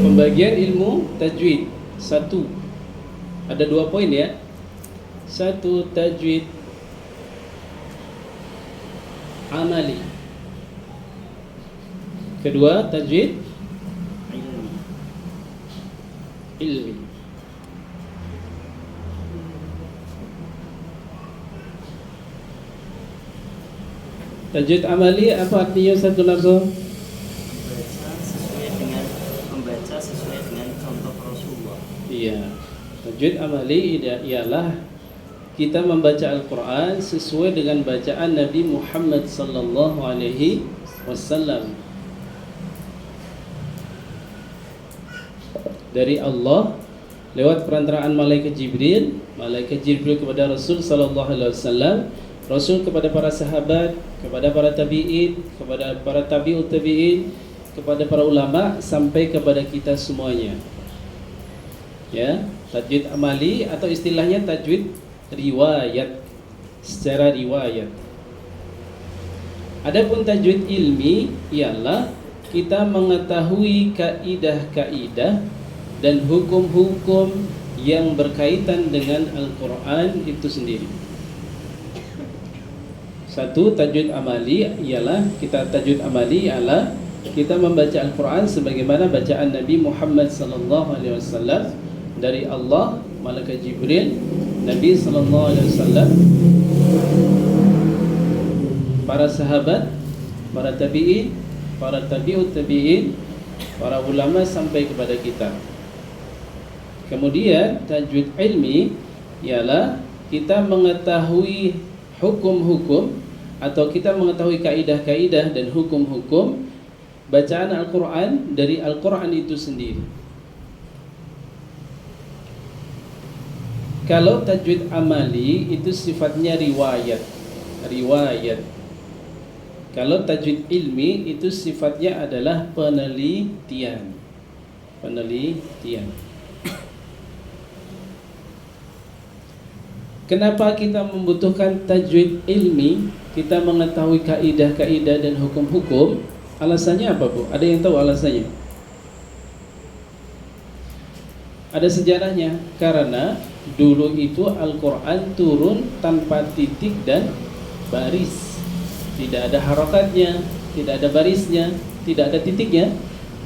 Pembagian ilmu tajwid. Satu. Ada 2 poin ya. Satu, tajwid amali. Kedua, tajwid ilmi. Tajwid amali apa artinya Ustaz Kunarso? Membaca sesuai dengan contoh Rasulullah. Iya. Tajwid amali ialah kita membaca Al-Quran sesuai dengan bacaan Nabi Muhammad sallallahu alaihi wasallam dari Allah lewat perantaraan malaikat Jibril kepada Rasul sallallahu alaihi wasallam, Rasul kepada para sahabat, kepada para tabi'in, kepada para tabi'ut tabi'in, kepada para ulama sampai kepada kita semuanya. Ya, tajwid amali atau istilahnya tajwid riwayat, secara riwayat. Adapun tajwid ilmi ialah kita mengetahui kaidah-kaidah dan hukum-hukum yang berkaitan dengan Al-Quran itu sendiri. Satu, tajwid amali ialah kita membaca Al-Quran sebagaimana bacaan Nabi Muhammad sallallahu alaihi wasallam dari Allah, malaikat Jibril, Nabi sallallahu alaihi wasallam, para sahabat, para tabi'in, para tabi'ut tabi'in, para ulama sampai kepada kita. Kemudian tajwid ilmi ialah kita mengetahui hukum-hukum atau kita mengetahui kaidah-kaidah dan hukum-hukum bacaan Al-Quran dari Al-Quran itu sendiri. Kalau tajwid amali itu sifatnya riwayat. Kalau tajwid ilmi itu sifatnya adalah penelitian. Kenapa kita membutuhkan tajwid ilmi? Kita mengetahui kaidah-kaidah dan hukum-hukum. Alasannya apa, Bu? Ada yang tahu alasannya? Ada sejarahnya. Karena dulu itu Al-Quran turun tanpa titik dan baris. Tidak ada harakatnya, tidak ada barisnya, tidak ada titiknya.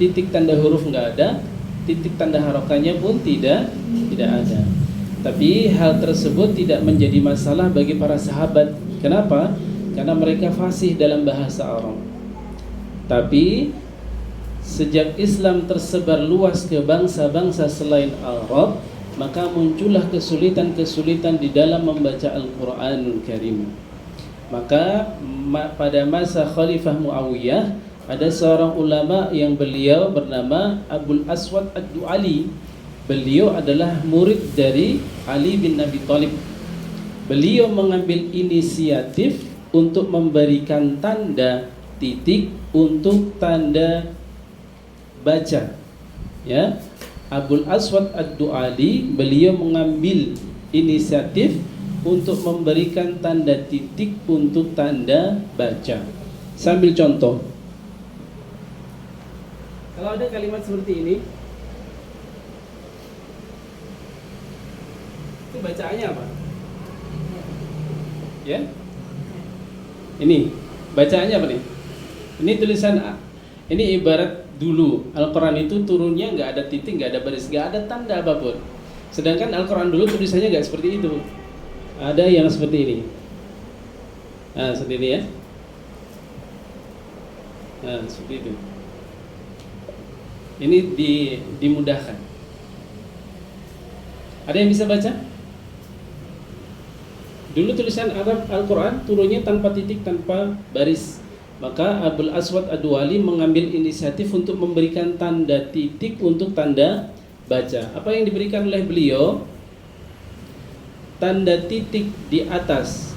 Titik tanda huruf nggak ada, titik tanda harakatnya pun tidak ada. Tapi hal tersebut tidak menjadi masalah bagi para sahabat. Kenapa? Karena mereka fasih dalam bahasa Arab. Tapi sejak Islam tersebar luas ke bangsa-bangsa selain Arab, maka muncullah kesulitan-kesulitan di dalam membaca Al-Quranul Karim. Maka pada masa Khalifah Muawiyah ada seorang ulama yang beliau bernama Abul Aswad Ad-Du'ali. Beliau adalah murid dari Ali bin Abi Thalib. Beliau mengambil inisiatif untuk memberikan tanda titik untuk tanda baca. Ya, Abul Aswad Ad-Du'ali beliau mengambil inisiatif untuk memberikan tanda titik untuk tanda baca. Sambil contoh. Kalau ada kalimat seperti ini, itu bacaannya apa? Ya? Ini bacaannya apa nih? Ini tulisan A. Ini ibarat dulu Al-Quran itu turunnya nggak ada titik, nggak ada baris, nggak ada tanda apapun. Sedangkan Al-Quran dulu tulisannya nggak seperti itu. Ada yang seperti ini. Nah, seperti ini ya. Nah, seperti itu. Ini dimudahkan. Ada yang bisa baca? Dulu tulisan Arab Al-Quran turunnya tanpa titik, tanpa baris. Maka Abul Aswad Ad-Du'ali mengambil inisiatif untuk memberikan tanda titik untuk tanda baca. Apa yang diberikan oleh beliau? Tanda titik di atas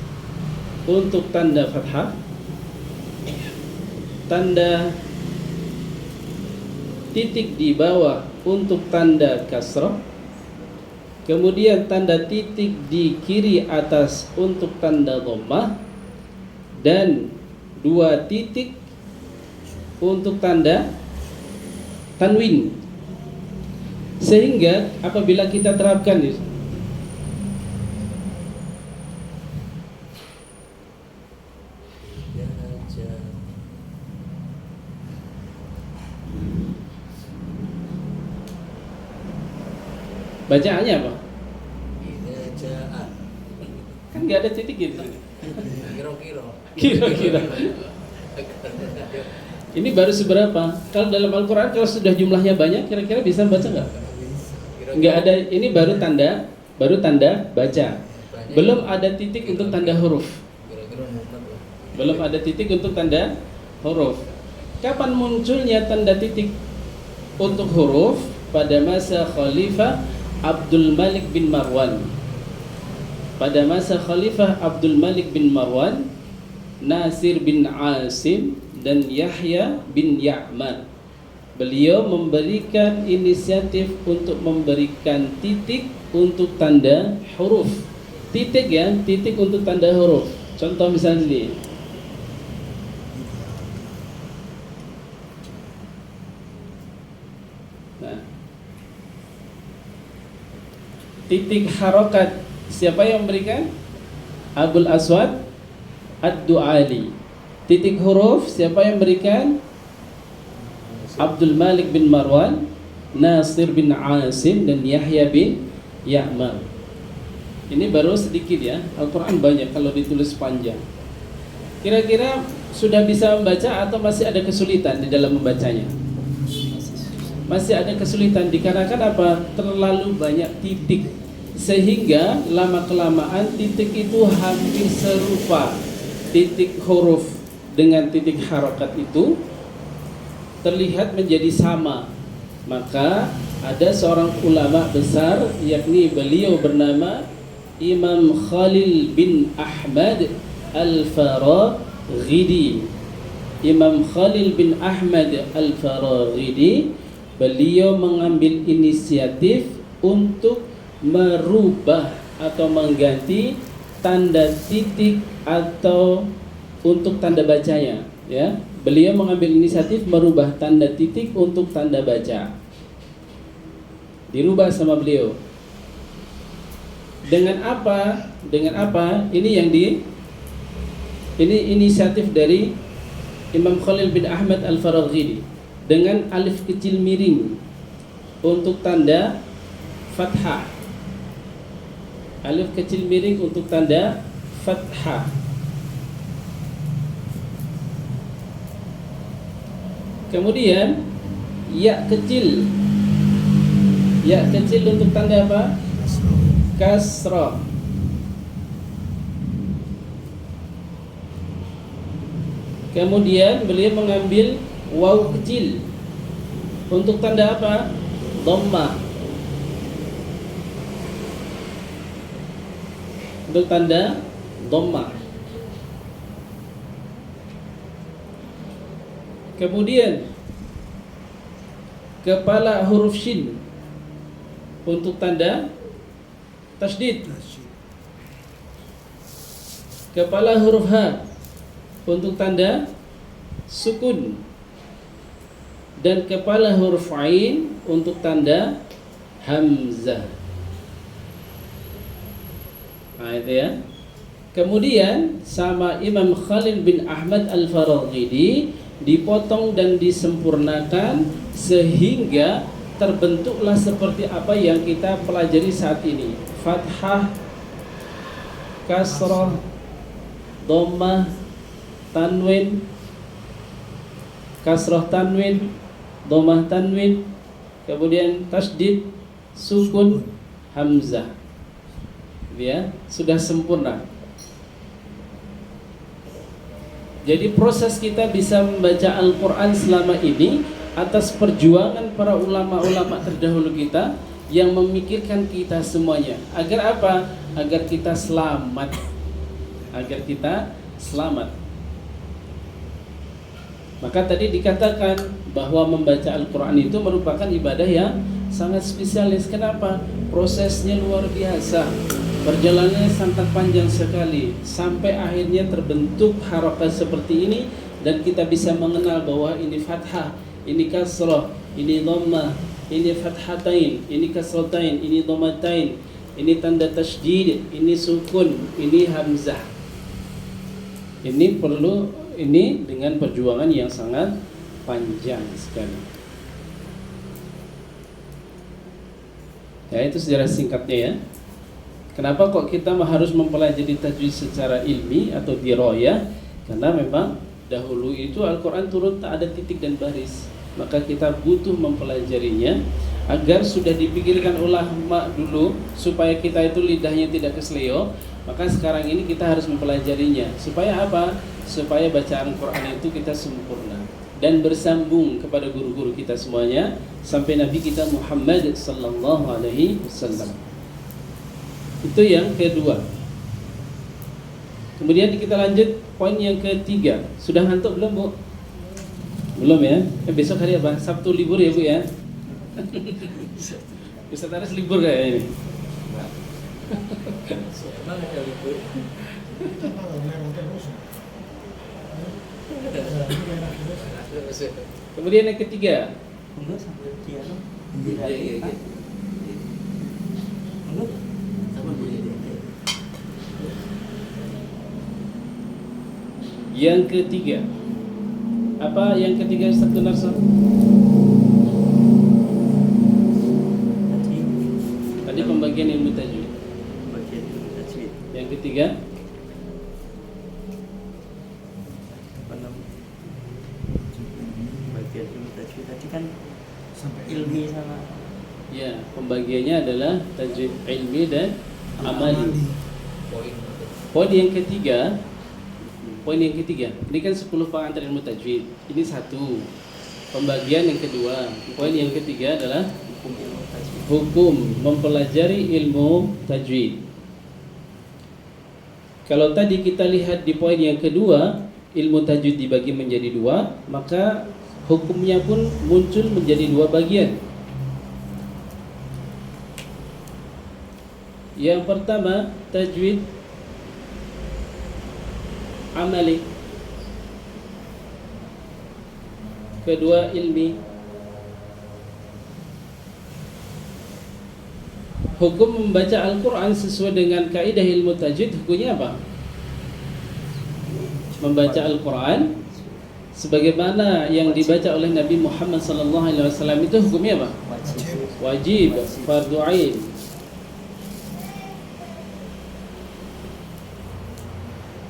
untuk tanda fathah, tanda titik di bawah untuk tanda kasrah, kemudian tanda titik di kiri atas untuk tanda dhammah, dan 2 titik untuk tanda tanwin. Sehingga apabila kita terapkan bacaannya apa? Kan nggak ada titik gitu. Kira-kira. Ini baru seberapa? Kalau dalam Al-Quran kalau sudah jumlahnya banyak, kira-kira bisa baca nggak? Nggak ada. Ini baru tanda baca. Belum ada titik untuk tanda huruf. Belum ada titik untuk tanda huruf. Kapan munculnya tanda titik untuk huruf? Pada masa Khalifah Abdul Malik bin Marwan. Pada masa Khalifah Abdul Malik bin Marwan, Nasir bin Asim dan Yahya bin Ya'mar, beliau memberikan inisiatif untuk memberikan titik untuk tanda huruf. Titik ya, titik untuk tanda huruf. Contoh misalnya ini. Nah, titik harokat siapa yang memberikan? Abul Aswad Ad-Du'ali. Titik huruf siapa yang memberikan? Abdul Malik bin Marwan, Nasir bin Asim, dan Yahya bin Ya'mar. Ini baru sedikit ya. Al-Quran banyak kalau ditulis panjang. Kira-kira sudah bisa membaca atau masih ada kesulitan di dalam membacanya? Masih ada kesulitan dikarenakan apa? Terlalu banyak titik, sehingga lama-kelamaan titik itu hampir serupa. Titik huruf dengan titik harokat itu terlihat menjadi sama. Maka ada seorang ulama besar, yakni beliau bernama Imam Khalil bin Ahmad Al-Faraghidi. Imam Khalil bin Ahmad Al-Faraghidi, beliau mengambil inisiatif untuk merubah atau mengganti tanda titik atau untuk tanda bacanya, ya. Beliau mengambil inisiatif merubah tanda titik untuk tanda baca. Dirubah sama beliau. Dengan apa? Dengan apa? Ini inisiatif dari Imam Khalil bin Ahmad Al-Faraghidi. Dengan alif kecil miring untuk tanda fathah. Alif kecil miring untuk tanda fathah. Kemudian ya kecil untuk tanda apa? Kasrah. Kemudian beliau mengambil waw kecil untuk tanda apa? Dhammah. Untuk tanda dhammah. Kemudian kepala huruf shin untuk tanda tasydid. Kepala huruf ha untuk tanda sukun. Dan kepala huruf ain untuk tanda hamzah. Nah, itu ya. Kemudian sama Imam Khalil bin Ahmad Al-Faraghidi dipotong dan disempurnakan sehingga terbentuklah seperti apa yang kita pelajari saat ini. Fathah, kasrah, dhammah, tanwin, kasrah tanwin, dhammah tanwin, kemudian tasydid, sukun, hamzah. Ya, sudah sempurna. Jadi proses kita bisa membaca Al-Quran selama ini atas perjuangan para ulama-ulama terdahulu kita yang memikirkan kita semuanya. Agar apa? Agar kita selamat. Agar kita selamat. Maka tadi dikatakan bahwa membaca Al-Quran itu merupakan ibadah yang sangat spesialis. Kenapa? Prosesnya luar biasa. Perjalanannya sangat panjang sekali sampai akhirnya terbentuk harokat seperti ini dan kita bisa mengenal bahwa ini fathah, ini kasrah, ini dhammah, ini fathatain, ini kasratain, ini dhammatain, ini tanda tasydid, ini sukun, ini hamzah. Ini perlu dengan perjuangan yang sangat panjang sekali. Ya, itu sejarah singkatnya ya. Kenapa kok kita harus mempelajari tajwid secara ilmi atau dirayah? Karena memang dahulu itu Al-Quran turun tak ada titik dan baris. Maka kita butuh mempelajarinya agar sudah dipikirkan ulama dulu supaya kita itu lidahnya tidak kesleo. Maka sekarang ini kita harus mempelajarinya. Supaya apa? Supaya bacaan Al-Quran itu kita sempurna dan bersambung kepada guru-guru kita semuanya sampai Nabi kita Muhammad sallallahu alaihi wasallam. Itu yang kedua. Kemudian kita lanjut poin yang ketiga. Sudah ngantuk belum, Bu? Belum ya? Besok hari apa? Sabtu libur ya, Bu ya? Ustaz Aris libur kayak ini. Emang ada libur? Kemudian yang ketiga. Enggak sampai dia loh. Iya. Yang ketiga Apa yang ketiga Ustaz Gunarso? Tajwid. Tadi pembagian ilmu tajwid. Bagian ilmu tajwid. Yang ketiga Apa namanya? Bagian ilmu tajwid tadi kan Sampai ilmi sama ya, pembagiannya adalah tajwid ilmi dan amali. Poin Poin yang ketiga, ini kan 10 pengantar ilmu tajwid. Ini satu. Pembagian yang kedua. Poin yang ketiga adalah hukum ilmu tajwid. hukum mempelajari ilmu tajwid. Kalau tadi kita lihat di poin yang kedua, ilmu tajwid dibagi menjadi dua, maka hukumnya pun muncul menjadi dua bagian. Yang pertama, tajwid amali. Kedua, ilmi. Hukum membaca Al-Quran sesuai dengan kaidah ilmu tajwid, hukumnya apa? Membaca Al-Quran sebagaimana yang dibaca oleh Nabi Muhammad SAW itu hukumnya apa? Wajib, fardu ain.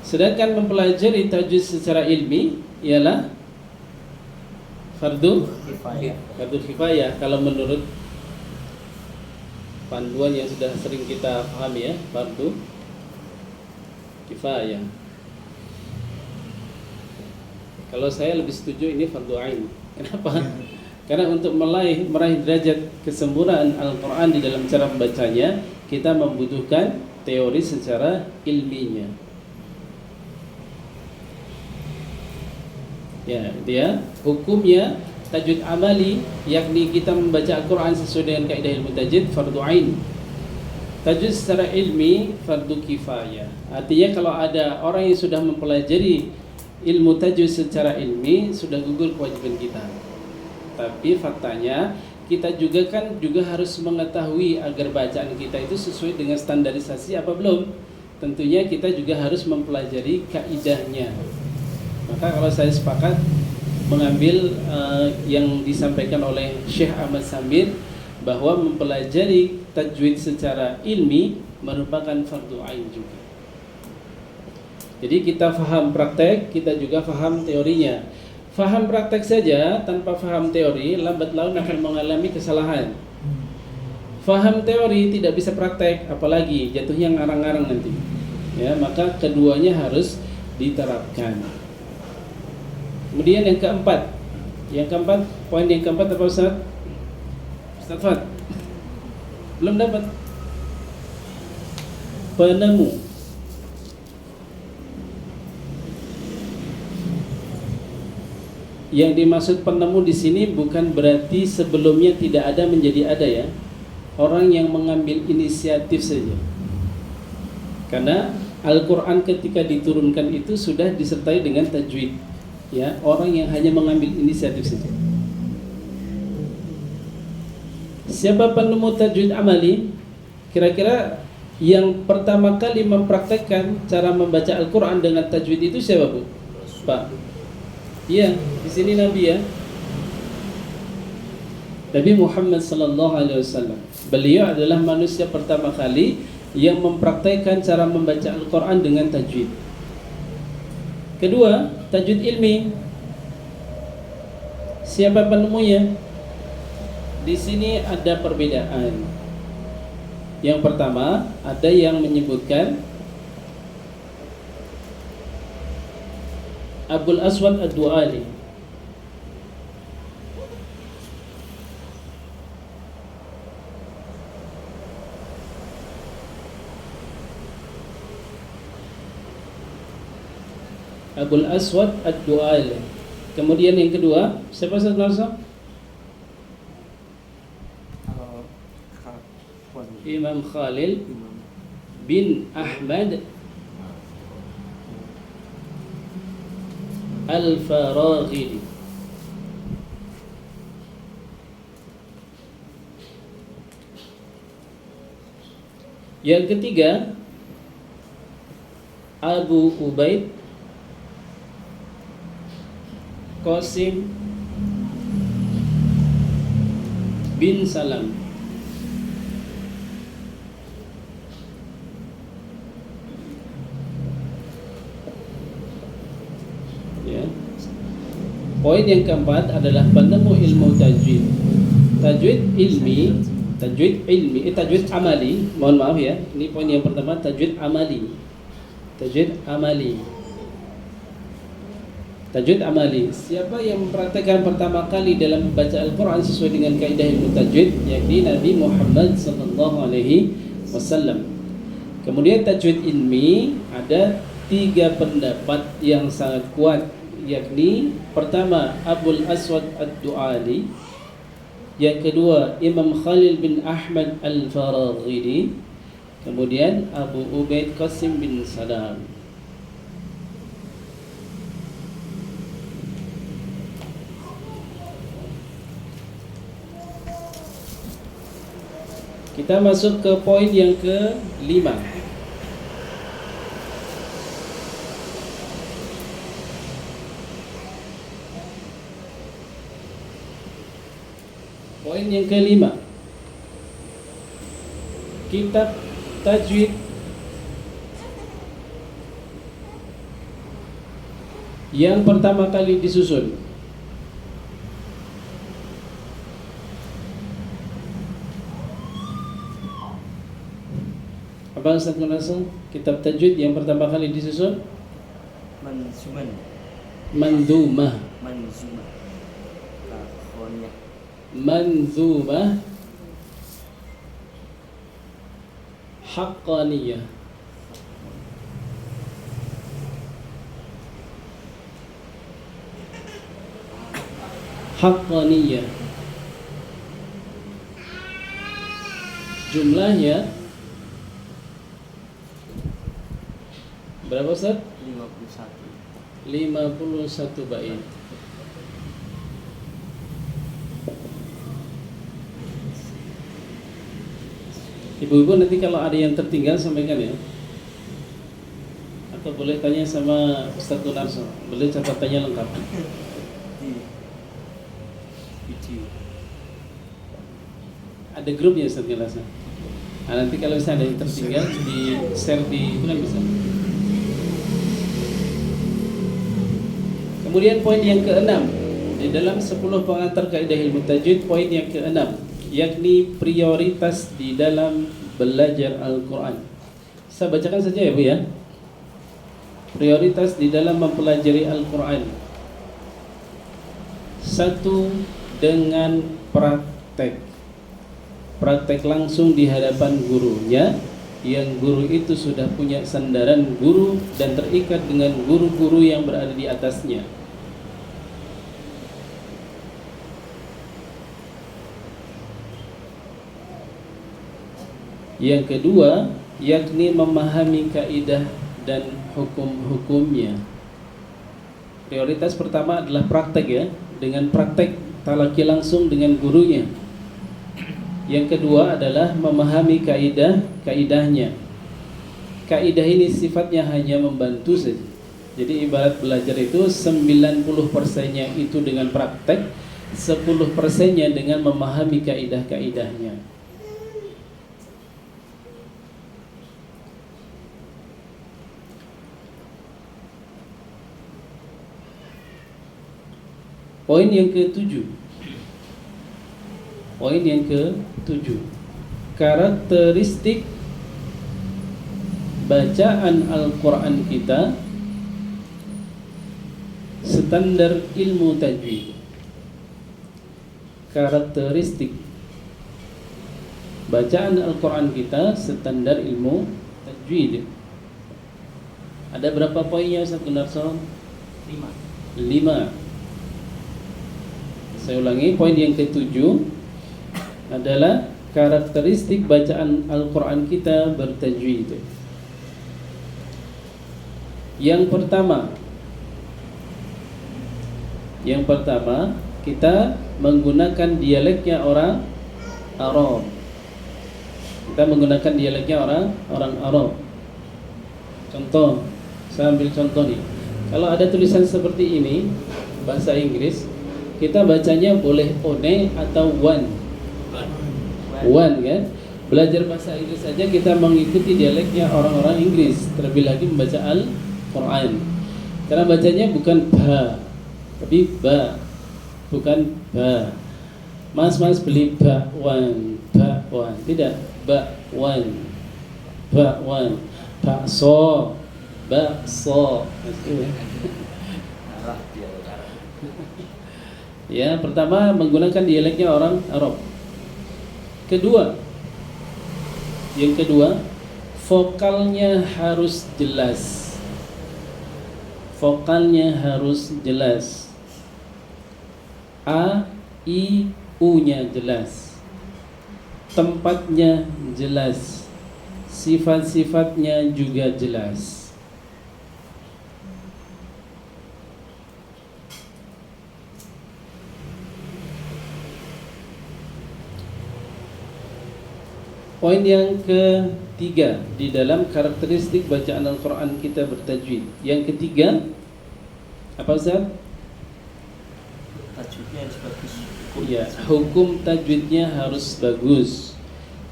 Sedangkan mempelajari tajwid secara ilmi ialah fardu kifayah kalau menurut panduan yang sudah sering kita pahami ya, fardu kifayah. Kalau saya lebih setuju ini fardu ain. Kenapa? Karena untuk meraih derajat kesempurnaan Al-Quran di dalam cara membacanya, kita membutuhkan teori secara ilminya. Ya, dia hukumnya tajwid amali, yakni kita membaca Al-Quran sesuai dengan kaidah ilmu tajwid, fardu ain. Tajwid secara ilmi fardu kifayah. Artinya kalau ada orang yang sudah mempelajari ilmu tajwid secara ilmi, sudah gugur kewajiban kita. Tapi faktanya kita juga harus mengetahui agar bacaan kita itu sesuai dengan standarisasi apa belum. Tentunya kita juga harus mempelajari kaidahnya. Maka kalau saya sepakat mengambil yang disampaikan oleh Syekh Ahmad Samir, bahwa mempelajari tajwid secara ilmi merupakan fardu ain juga. Jadi kita faham praktek, kita juga faham teorinya. Faham praktek saja tanpa faham teori, lambat laun akan mengalami kesalahan. Faham teori tidak bisa praktek, apalagi jatuhnya ngarang-ngarang nanti. Ya, maka keduanya harus diterapkan. Kemudian yang keempat, poin yang keempat apa Ustaz? Ustaz Fad? Belum dapat. Penemu. Yang dimaksud penemu di sini bukan berarti sebelumnya tidak ada menjadi ada ya. Orang yang mengambil inisiatif saja. Karena Al-Quran ketika diturunkan itu sudah disertai dengan tajwid. Ya, orang yang hanya mengambil inisiatif saja. Siapa penemu tajwid amali? Kira-kira yang pertama kali mempraktekkan cara membaca Al-Quran dengan tajwid itu siapa, Bu? Pak? Iya, di sini Nabi ya. Nabi Muhammad sallallahu alaihi wasallam. Beliau adalah manusia pertama kali yang mempraktekkan cara membaca Al-Quran dengan tajwid. Kedua, tajwid ilmi. Siapa penemunya? Di sini ada perbedaan. Yang pertama, ada yang menyebutkan Abul Aswad Ad-Du'ali. Abul Aswad Ad-Du'ali. Kemudian yang kedua, siapa Ustaz Narsa? Imam Khalil bin Ahmad Al-Faraghili. Yang ketiga, Abu Ubaid Qasim bin Salam. Ya. Poin yang keempat adalah penemu ilmu tajwid. Tajwid ilmi, tajwid amali. Mohon maaf ya. Ini poin yang pertama, tajwid amali. Tajwid amali. Tajwid amali. Siapa yang mempraktikkan pertama kali dalam membaca Al-Quran sesuai dengan kaidah ilmu tajwid, yakni Nabi Muhammad sallallahu alaihi wasallam. Kemudian tajwid ilmi ada 3 pendapat yang sangat kuat, yakni pertama Abul Aswad Ad-Du'ali, yang kedua Imam Khalil bin Ahmad Al-Faraghidi, kemudian Abu Ubaid Qasim bin Salam. Kita masuk ke poin yang ke-5. Poin yang ke-5. Kitab tajwid yang pertama kali disusun. Apa Ustaz merasa kitab tajwid yang pertama kali disusun? Manzuman. Manzumah. Manzumah. Kakonya. Manzumah Haqqaniyah. Haqqaniyah. Jumlahnya berapa Ustaz? 51. 51 bait. Ibu-ibu nanti kalau ada yang tertinggal sampaikan ya. Atau boleh tanya sama Ustaz Tunarso. Boleh catatannya lengkap. Di video. Ada grupnya Ustaz Tunarso. Nah, nanti kalau misalnya ada yang tertinggal di share di itu kan bisa. Kemudian poin yang ke-6 di dalam 10 pengantar kaidah ilmu tajwid, poin yang ke-6 yakni prioritas di dalam belajar Al-Quran. Saya bacakan saja ya Bu ya. Prioritas di dalam mempelajari Al-Quran. 1. Dengan praktek. Praktek langsung di hadapan gurunya, yang guru itu sudah punya sandaran guru dan terikat dengan guru-guru yang berada di atasnya. Yang kedua, yakni memahami kaidah dan hukum-hukumnya. Prioritas pertama adalah praktek ya, dengan praktek talaki langsung dengan gurunya. Yang kedua adalah memahami kaidahnya. Kaidah ini sifatnya hanya membantu saja. Jadi ibarat belajar itu 90%-nya itu dengan praktek, 10%-nya dengan memahami kaidah-kaidahnya. Poin yang ke-7. Poin yang ke-7. Karakteristik bacaan Al-Quran kita, standar ilmu tajwid. Karakteristik bacaan Al-Quran kita, standar ilmu tajwid. Ada berapa poinnya Ustaz Gunarso? 5. Saya ulangi, poin yang ke-7 adalah karakteristik bacaan Al-Quran kita bertajwid. Yang pertama, kita menggunakan dialeknya orang Arab. Kita menggunakan dialeknya orang Arab. Contoh, saya ambil contoh nih. Kalau ada tulisan seperti ini, bahasa Inggris, kita bacanya boleh one atau one. One kan? Belajar bahasa Inggris saja kita mengikuti dialeknya orang-orang Inggris, terlebih lagi membaca Al-Quran. Karena bacanya bukan ba, tapi ba, bukan ba. Mas beli bakwan, tidak, bakwan, bakso, ya, pertama menggunakan dialeknya orang Arab. Yang kedua, vokalnya harus jelas. Vokalnya harus jelas. A, I, U-nya jelas. Tempatnya jelas. Sifat-sifatnya juga jelas. Poin yang ketiga di dalam karakteristik bacaan Al-Quran kita bertajwid. Yang ketiga, apa Ustaz? Tajwidnya harus bagus. Ya, hukum tajwidnya harus bagus.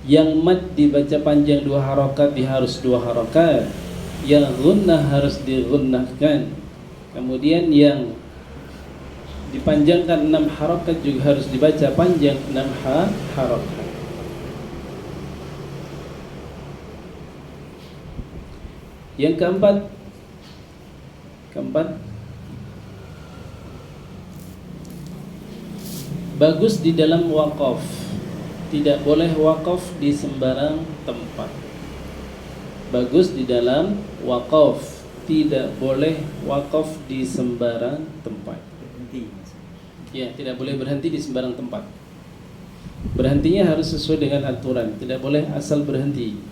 Yang mad dibaca panjang 2 harokat harus 2 harokat. Yang gunnah harus digunnahkan. Kemudian yang dipanjangkan 6 harokat juga harus dibaca panjang 6 harokat. Yang keempat, bagus di dalam wakaf. Tidak boleh wakaf di sembarang tempat. Bagus di dalam wakaf. Tidak boleh wakaf di sembarang tempat. Berhenti. Ya, tidak boleh berhenti di sembarang tempat. Berhentinya harus sesuai dengan aturan. Tidak boleh asal berhenti.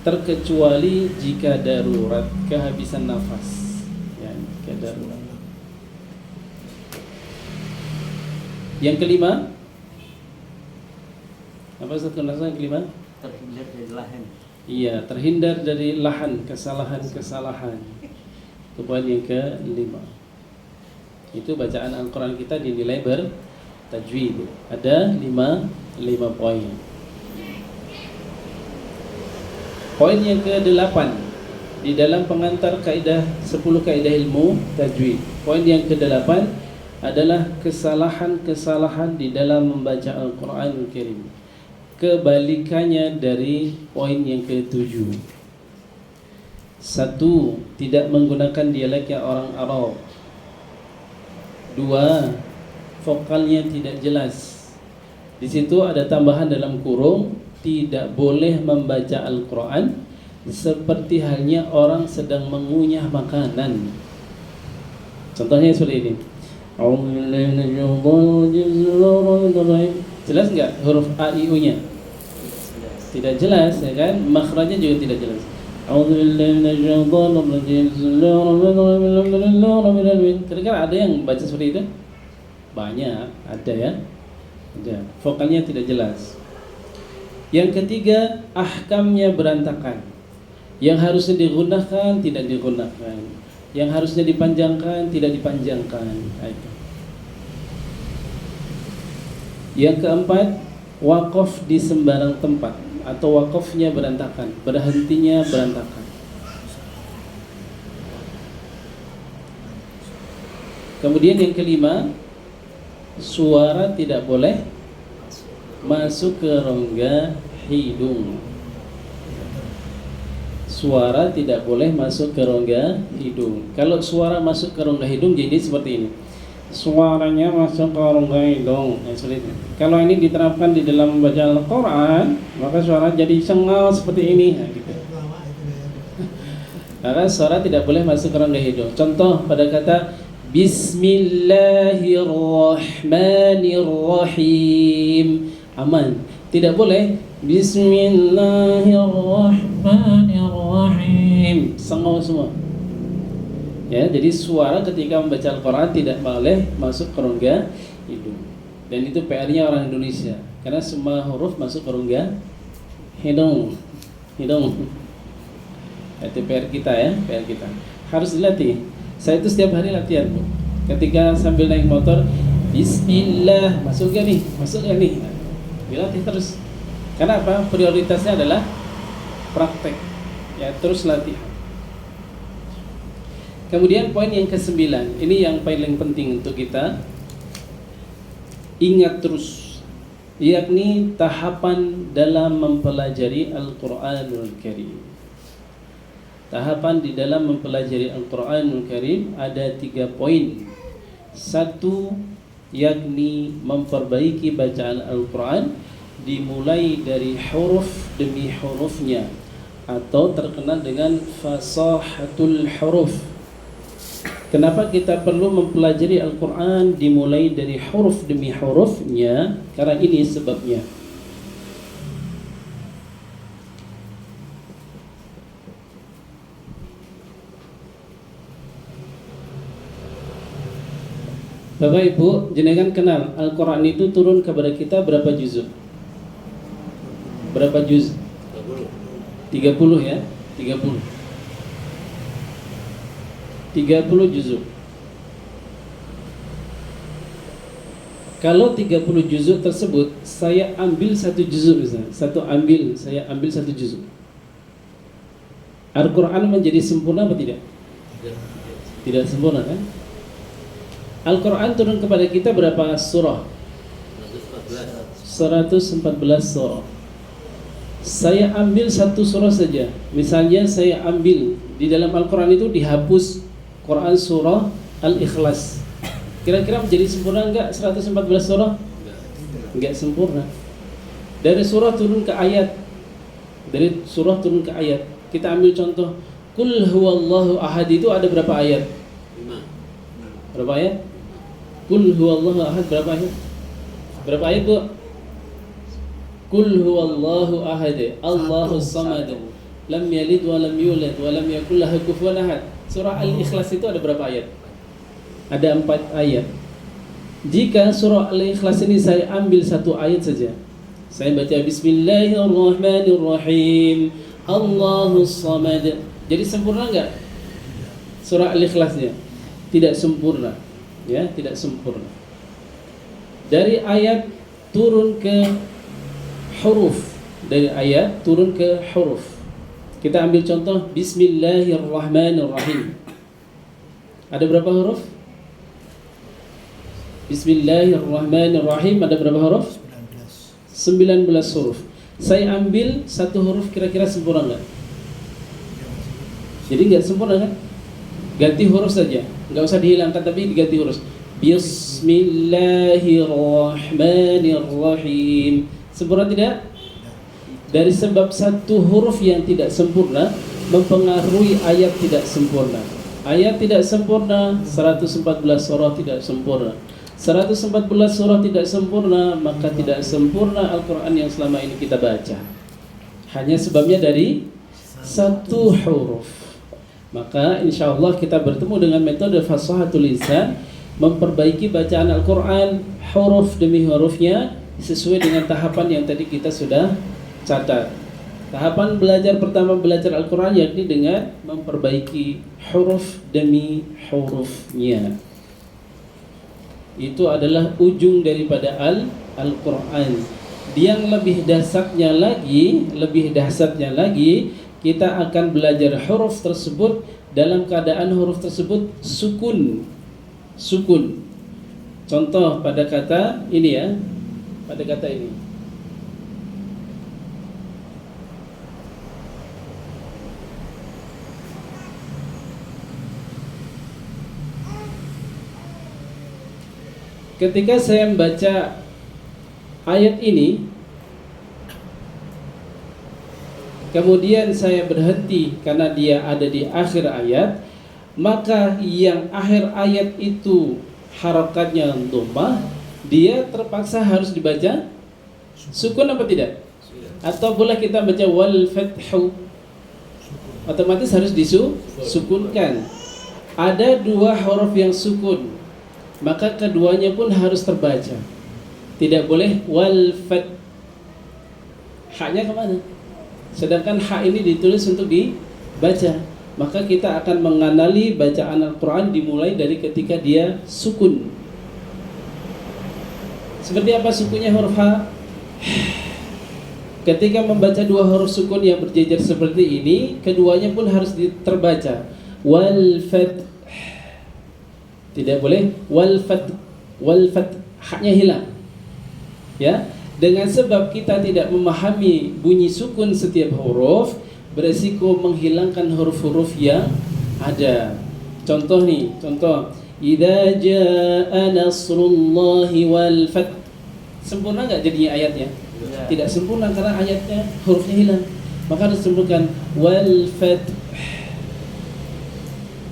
Terkecuali jika darurat, kehabisan nafas. Ya, jika darurat. Yang kelima, apa satu nasihat yang kelima? Terhindar dari lahan. Iya, terhindar dari lahan, kesalahan. Itu poin yang kelima. Itu bacaan Al-Quran kita dinilai bertajwid. Ada 5 poin. Poin yang ke-8 di dalam pengantar kaidah 10 kaidah ilmu tajwid. Poin yang ke-8 adalah kesalahan-kesalahan di dalam membaca Al-Qur'anul Karim. Kebalikannya dari poin yang ke-7. 1. Tidak menggunakan dialeknya orang Arab. 2. Vokalnya tidak jelas. Di situ ada tambahan dalam kurung, tidak boleh membaca Al-Quran seperti halnya orang sedang mengunyah makanan. Contohnya seperti ini. Jelas nggak huruf A, I, U-nya? Tidak jelas, ya kan? Makhrajnya juga tidak jelas. Kira-kira ada yang baca seperti itu? Banyak, ada ya. Ada. Vokalnya tidak jelas. Yang ketiga, ahkamnya berantakan. Yang harusnya digunakan tidak digunakan. Yang harusnya dipanjangkan tidak dipanjangkan. Yang keempat, wakaf di sembarang tempat atau wakafnya berantakan, berhentinya berantakan. Kemudian yang kelima, suara tidak boleh masuk ke rongga hidung. Suara tidak boleh masuk ke rongga hidung. Kalau suara masuk ke rongga hidung jadi seperti ini. Suaranya masuk ke rongga hidung. Kalau ini diterapkan di dalam membaca Al-Quran, maka suara jadi sengal seperti ini. Gitu. Maka suara tidak boleh masuk ke rongga hidung. Contoh pada kata Bismillahirrahmanirrahim. Aman. Tidak boleh Bismillahirrahmanirrahim. Sengal semua. Ya, jadi suara ketika membaca Al-Quran tidak boleh masuk ke rongga hidung. Dan itu PR-nya orang Indonesia. Karena semua huruf masuk ke rongga hidung. Itu PR kita ya, PR kita. Harus dilatih. Saya itu setiap hari latihan, Bu. Ketika sambil naik motor, Bismillah, masuk gak nih? Masuk gak nih? Dilatih terus. Karena apa? Prioritasnya adalah praktek. Ya, terus latihan. Kemudian poin yang ke-9, ini yang paling penting untuk kita ingat terus, yakni tahapan dalam mempelajari Al-Quranul Karim. Tahapan di dalam mempelajari Al-Quranul Karim ada 3 poin. 1, yakni memperbaiki bacaan Al-Quran dimulai dari huruf demi hurufnya, atau terkenal dengan fasahatul huruf. Kenapa kita perlu mempelajari Al-Quran dimulai dari huruf demi hurufnya? Karena ini sebabnya. Bapak Ibu, jenengan kenal Al-Quran itu turun kepada kita berapa juzuk? Berapa juz? 30 ya? 30 juzuk. Kalau 30 juzuk tersebut saya ambil 1 juzuk misalnya, saya ambil 1 juzuk. Al-Quran menjadi sempurna atau tidak? Tidak sempurna kan? Al-Quran turun kepada kita berapa surah? 114 surah. Saya ambil 1 surah saja. Misalnya saya ambil di dalam Al-Quran itu dihapus Quran surah Al-Ikhlas. Kira-kira menjadi sempurna enggak 114 surah? Enggak sempurna. Dari surah turun ke ayat. Kita ambil contoh Qul huwallahu ahad, itu ada berapa ayat? 5. Berapa ayat? Qul huwallahu ahad berapa ayat? Berapa ayat, Bu? Qul huwallahu ahad, Allahus samad, lam yalid wa lam yulad wa lam yakul lahu kufuwan ahad. Surah Al-Ikhlas itu ada berapa ayat? Ada 4 ayat. Jika surah Al-Ikhlas ini saya ambil 1 ayat saja, saya baca Bismillahirrahmanirrahim, Allahus samad, jadi sempurna enggak surah Al-Ikhlasnya? Tidak sempurna. Ya, tidak sempurna. Dari ayat turun ke huruf, Kita ambil contoh Bismillahirrahmanirrahim. Ada berapa huruf? Bismillahirrahmanirrahim ada berapa huruf? 19 huruf. Saya ambil 1 huruf, kira-kira sempurna enggak? Jadi enggak sempurna kan? Ganti huruf saja, enggak usah dihilangkan tapi diganti huruf. Bismillahirrahmanirrahim. Sempurna tidak? Dari sebab 1 huruf yang tidak sempurna mempengaruhi ayat tidak sempurna. Ayat tidak sempurna, 114 surah tidak sempurna. 114 surah tidak sempurna, maka tidak sempurna Al-Quran yang selama ini kita baca. Hanya sebabnya dari 1 huruf. Maka insya Allah kita bertemu dengan metode fasahatul lisan, memperbaiki bacaan Al-Quran huruf demi hurufnya sesuai dengan tahapan yang tadi kita sudah catat. Tahapan belajar pertama belajar Al-Quran yakni dengan memperbaiki huruf demi hurufnya. Itu adalah ujung daripada Al-Quran. Yang lebih dahsyatnya lagi, kita akan belajar huruf tersebut dalam keadaan huruf tersebut sukun. Contoh pada kata ini ya, pada kata ini. Ketika saya membaca ayat ini, kemudian saya berhenti karena dia ada di akhir ayat, maka yang akhir ayat itu harakatnya dhammah, dia terpaksa harus dibaca sukun apa tidak? Atau boleh kita baca wal fathu, otomatis harus disukunkan. Ada 2 huruf yang sukun, maka keduanya pun harus terbaca. Tidak boleh wal fat, haknya kemana? Sedangkan hak ini ditulis untuk dibaca. maka kita akan mengenali bacaan Al-Quran dimulai dari ketika dia sukun. Seperti apa sukunnya huruf H? Ketika membaca dua huruf sukun yang berjejer seperti ini, keduanya pun harus terbaca. Wal fath. Tidak boleh wal fath. Wal fath, haknya hilang. Ya, dengan sebab kita tidak memahami bunyi sukun setiap huruf, beresiko menghilangkan huruf-huruf yang ada. Contoh nih, contoh idza jaa nasrullahi wal fath. Sempurna enggak jadinya ayatnya? Tidak sempurna karena ayatnya hurufnya hilang. Maka harus disebutkan wal fath.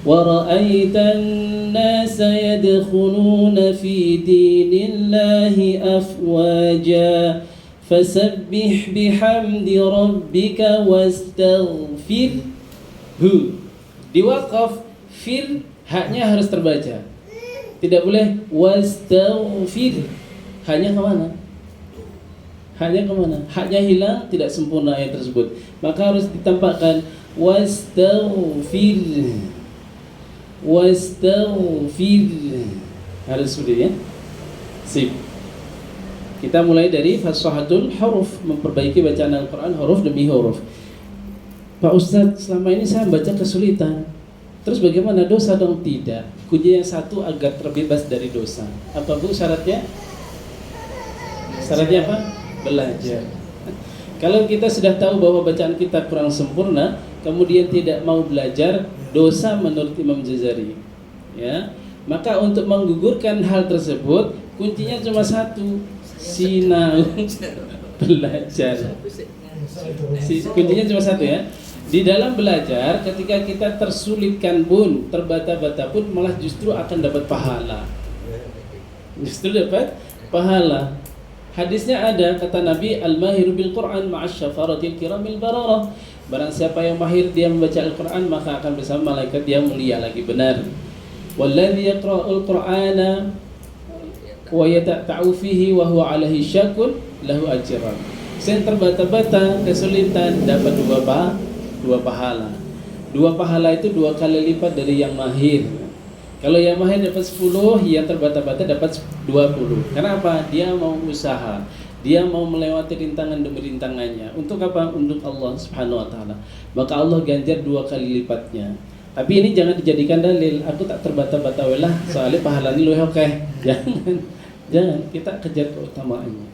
Wa ra'aitan nasa yadkhuluna fi dinillahi afwaja fasabbih bihamdi rabbika wastaghfirhu. Diwaqaf fir, haknya harus terbaca. Tidak boleh wastaghfir. Haknya kemana? Haknya kemana? Haknya hilang, tidak sempurna ayat tersebut. Maka harus ditampakkan wastaghfir. Wastaghfir. Harus seperti ya. Sip. Kita mulai dari fasahatul huruf, memperbaiki bacaan Al-Quran huruf demi huruf. Pak Ustadz, selama ini saya baca kesulitan. Terus bagaimana, dosa dong? Tidak. Kunci yang satu agar terbebas dari dosa. Apa Bu syaratnya? Syaratnya apa? Belajar. Kalau kita sudah tahu bahwa bacaan kita kurang sempurna, kemudian tidak mau belajar, dosa menurut Imam Jazari. Ya, maka untuk menggugurkan hal tersebut, kuncinya cuma satu, sinau, belajar. Kuncinya cuma satu ya. Di dalam belajar, ketika kita tersulitkan pun, terbata-bata pun, malah justru akan dapat pahala. Justru dapat pahala. Hadisnya ada, kata Nabi, al-mahiru bil Qur'an ma'as syafaratil kiramil bararah. Barang siapa yang mahir dia membaca Al-Quran, maka akan bersama malaikat dia mulia lagi, benar. Walladzi yaqra'ul Qur'ana wa yata'u fihi wa huwa 'alaihi syakun lahu ajran. Yang terbata-bata, kesulitan, dapat dua pahala. Dua pahala itu 2 kali lipat dari yang mahir. Kalau yang mahir dapat 10, yang terbata-bata dapat 20. Kenapa? Dia mau usaha, dia mau melewati rintangan demi rintangannya. Untuk apa? Untuk Allah Subhanahu wa taala. Maka Allah ganjar 2 kali lipatnya. Tapi ini jangan dijadikan dalil, aku tak terbata-bata welah soalnya pahala ini luwih oke. Jangan, kita kejar keutamaannya.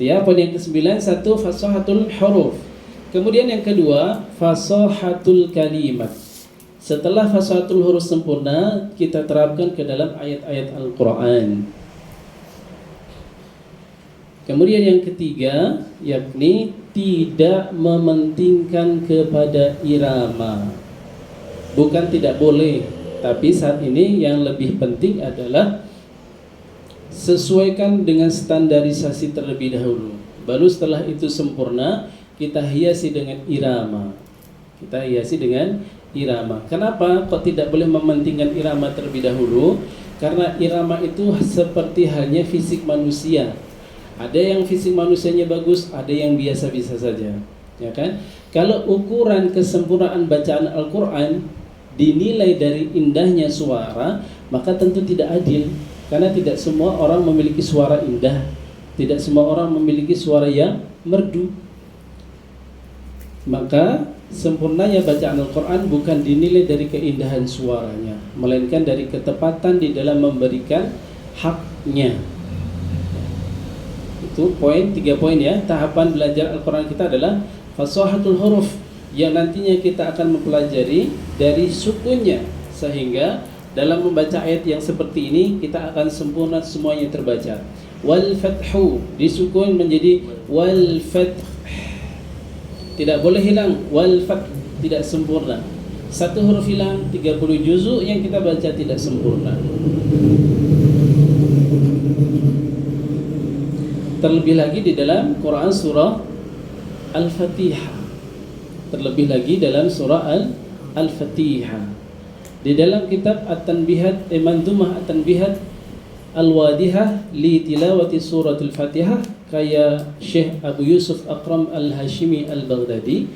Ya, poin yang ke-9, satu fasahatul huruf. Kemudian yang kedua, fasahatul kalimat. Setelah fasahatul huruf sempurna, kita terapkan ke dalam ayat-ayat Al-Quran. Kemudian yang ketiga, yakni tidak mementingkan kepada irama. Bukan tidak boleh, tapi saat ini yang lebih penting adalah sesuaikan dengan standarisasi terlebih dahulu. Baru setelah itu sempurna, kita hiasi dengan irama. Kita hiasi dengan irama. Kenapa kok tidak boleh mementingkan irama terlebih dahulu? Karena irama itu seperti halnya fisik manusia. Ada yang fisik manusianya bagus, ada yang biasa-biasa saja, ya kan? Kalau ukuran kesempurnaan bacaan Al-Quran dinilai dari indahnya suara, maka tentu tidak adil. Karena tidak semua orang memiliki suara indah, tidak semua orang memiliki suara yang merdu. Maka sempurnanya bacaan Al-Quran bukan dinilai dari keindahan suaranya, melainkan dari ketepatan di dalam memberikan haknya. Itu 3 poin ya. Tahapan belajar Al-Quran kita adalah fasahatul huruf, yang nantinya kita akan mempelajari dari sukunnya, sehingga dalam membaca ayat yang seperti ini kita akan sempurna semuanya terbaca. Wal fathu, disukun menjadi wal fath. Tidak boleh hilang wal fath, tidak sempurna. Satu huruf hilang, 30 juzuk yang kita baca tidak sempurna. Terlebih lagi di dalam Quran surah Al-Fatihah. Terlebih lagi dalam surah Al-Fatihah. Di dalam kitab At-Tanbihat, Mandumah At-Tanbihat Al-Wadihah li tilawati suratul Fatihah, kaya Syekh Abu Yusuf Akram Al-Hashimi Al-Baghdadi,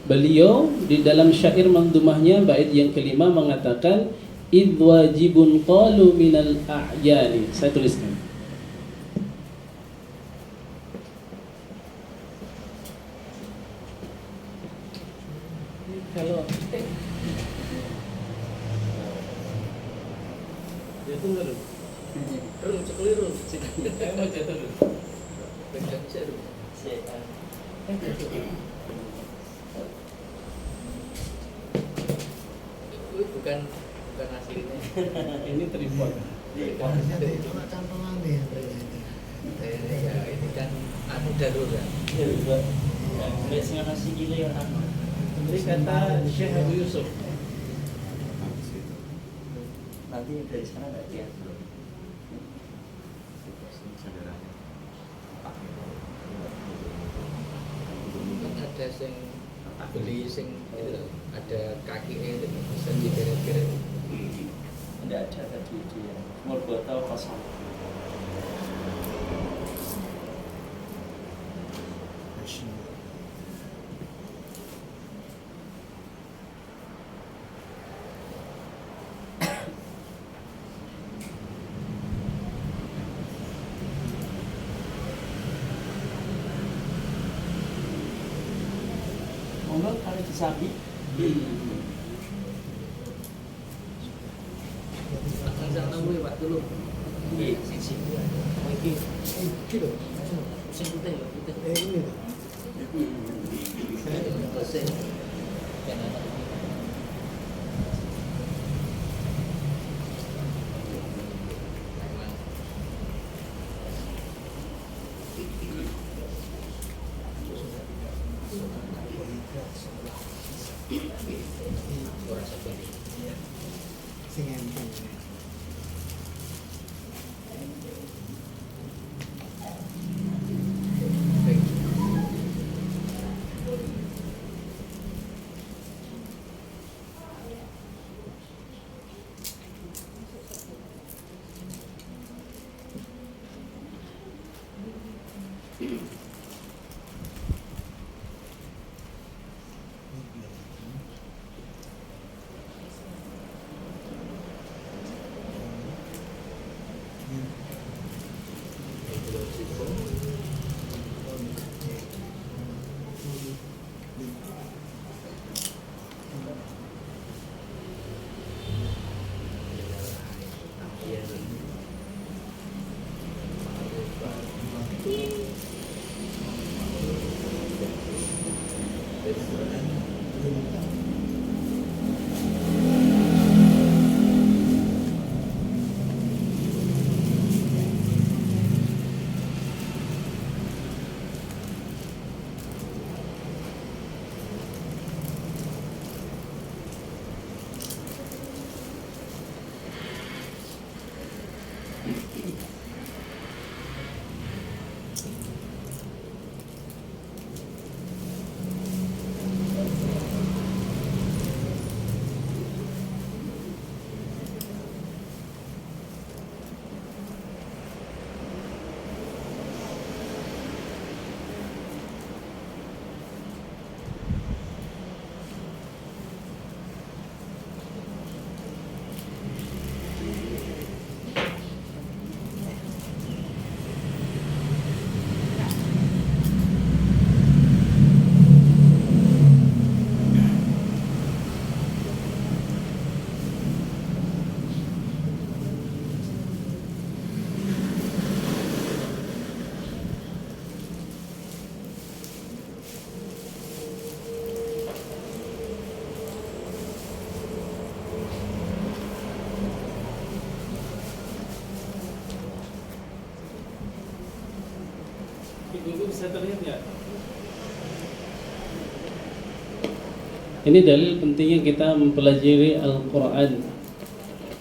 Beliau di dalam syair mandumahnya bait yang kelima mengatakan idh wajibun qalu minal a'yani. Saya tuliskan. Kalau jatuh dulu. Terus keliru. Saya mau jatuh dulu. Pegang seru. Itu bukan aslinya. Ini tripod. Harusnya itu cantolan nih. Ya ini kan anu darurat. Iya, juga. Biasanya nasi gila yang anu. Ini kata Syekh Abu Yusuf. Nanti dari sana nggak lihat. Kan ada sing beli sing itu loh, ada kakinya itu bisa dikeret-keret. Tidak ada tadi dia. Small botol kosong. Monggo kalau disapi. Akan sana gue Pak dulu. Iya, sisi. Oh iki Gitu. sing putih ya, putih. Ini. Putih. Kan ada. Orang seperti Sing enteng. Ibu bisa terlihat nggak? Ini dalil pentingnya kita mempelajari Al-Quran,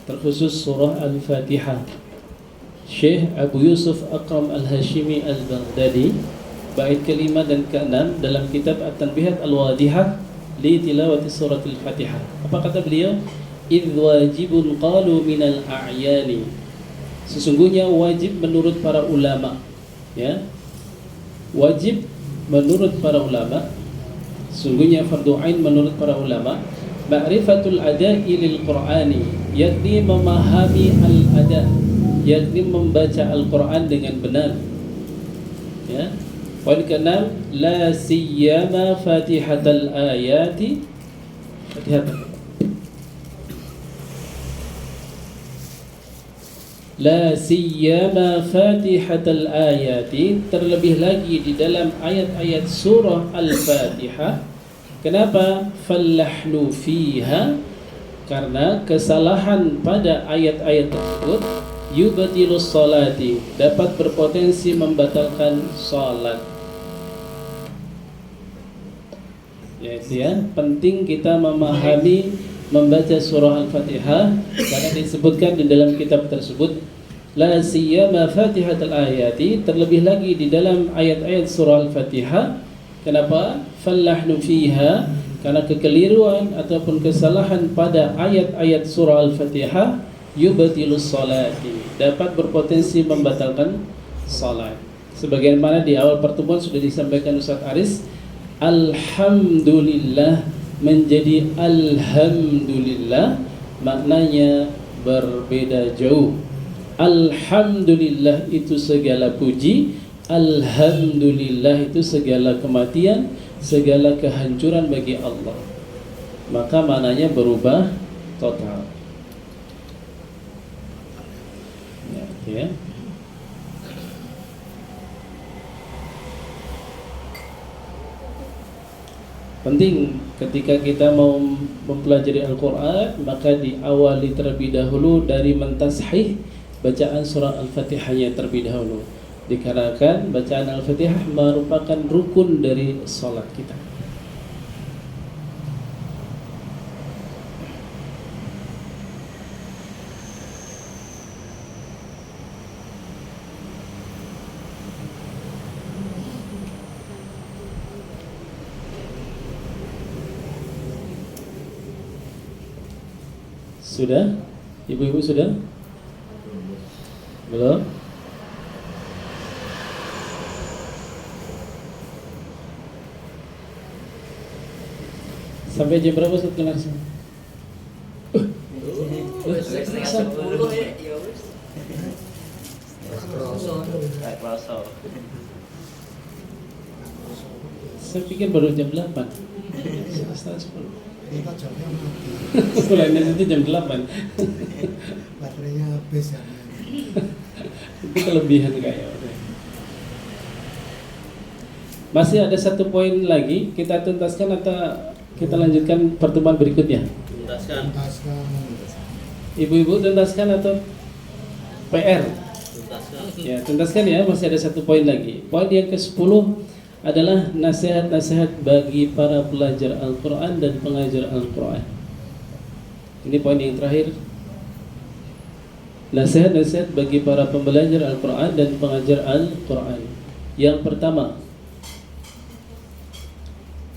terkhusus surah Al-Fatihah. Syekh Abu Yusuf Akram Al-Hashimi Al-Baghdadi, bait kelima dan keenam dalam kitab At-Tanbihat Al-Wadihah li tilawati surat Al-Fatihah. Apa kata beliau? Idh wajibun qalu minal a'yani. Sesungguhnya wajib menurut para ulama, ya. Wajib menurut para ulama Sungguhnya fardu ain menurut para ulama ma'rifatul ada'i lil Qur'ani, yakni memahami al-ada', yakni membaca Al-Quran dengan benar. Ya. Poin ke-6, la siyama fatihatal ayati. La siyama fatihatal ayati, terlebih lagi di dalam ayat-ayat surah Al-Fatihah. Kenapa? Fallahnu fiha, karena kesalahan pada ayat-ayat tersebut yubatilus salati, dapat berpotensi membatalkan salat. Yaitu ya, penting kita memahami membaca surah Al-Fatihah karena disebutkan di dalam kitab tersebut la siyama fatihatul ayati, terlebih lagi di dalam ayat-ayat surah Al-Fatihah. Kenapa? Fallahnu fiha, karena kekeliruan ataupun kesalahan pada ayat-ayat surah Al-Fatihah yubatilus salati, dapat berpotensi membatalkan salat. Sebagaimana di awal pertemuan sudah disampaikan Ustaz Aris, alhamdulillah menjadi alhamdulillah maknanya berbeda jauh. Alhamdulillah itu segala puji, alhamdulillah itu segala kematian, segala kehancuran bagi Allah. Maka maknanya berubah total. Ya. Penting ketika kita mau mempelajari Al-Quran, maka diawali terlebih dahulu dari mentashih bacaan surah Al-Fatihahnya terlebih dahulu. Dikarenakan bacaan Al-Fatihah merupakan rukun dari salat kita. Sudah? Ibu-ibu sudah? Belum? Sampai jam berapa Ustaz kelas? Setengah 10 ya wis. Kayak kerasa. Saya pikir baru jam 8. Setengah 10. Kita jamnya mati. Selainnya itu jam 8. Baterainya habis ya. Itu kelebihan kayaknya. Masih ada satu poin lagi, kita tuntaskan atau kita lanjutkan pertemuan berikutnya? Tuntaskan. Ibu-ibu tuntaskan atau PR? Tuntaskan. Ya, tuntaskan ya, masih ada satu poin lagi. Poin yang ke-10 adalah nasihat-nasihat bagi para pelajar Al-Quran dan pengajar Al-Quran. Ini poin yang terakhir. Nasihat-nasihat bagi para pembelajar Al-Quran dan pengajar Al-Quran. Yang pertama,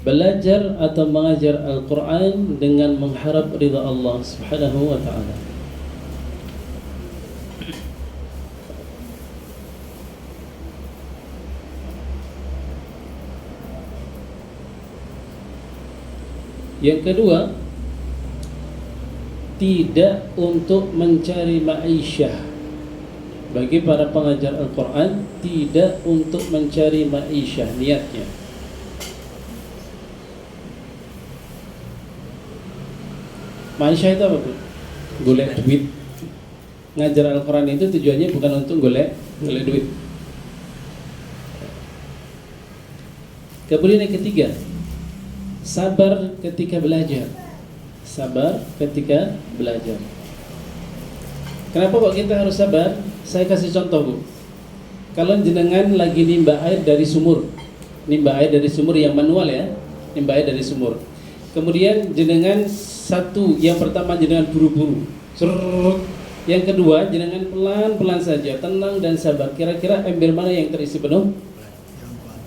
belajar atau mengajar Al-Quran dengan mengharap ridha Allah Subhanahu wa ta'ala. Yang kedua, tidak untuk mencari ma'isyah. Bagi para pengajar Al-Quran, tidak untuk mencari ma'isyah niatnya. Ma'isyah itu apa? Golek duit. Ngajar Al-Quran itu tujuannya bukan untuk golek duit. Kemudian yang ketiga, sabar ketika belajar. Sabar ketika belajar. Kenapa kok kita harus sabar? Saya kasih contoh, Bu. Kalau jenengan lagi nimba air dari sumur, nimba air dari sumur yang manual ya, nimba air dari sumur. Kemudian jenengan satu, yang pertama jenengan buru-buru, yang kedua jenengan pelan-pelan saja, tenang dan sabar. Kira-kira ember mana yang terisi penuh?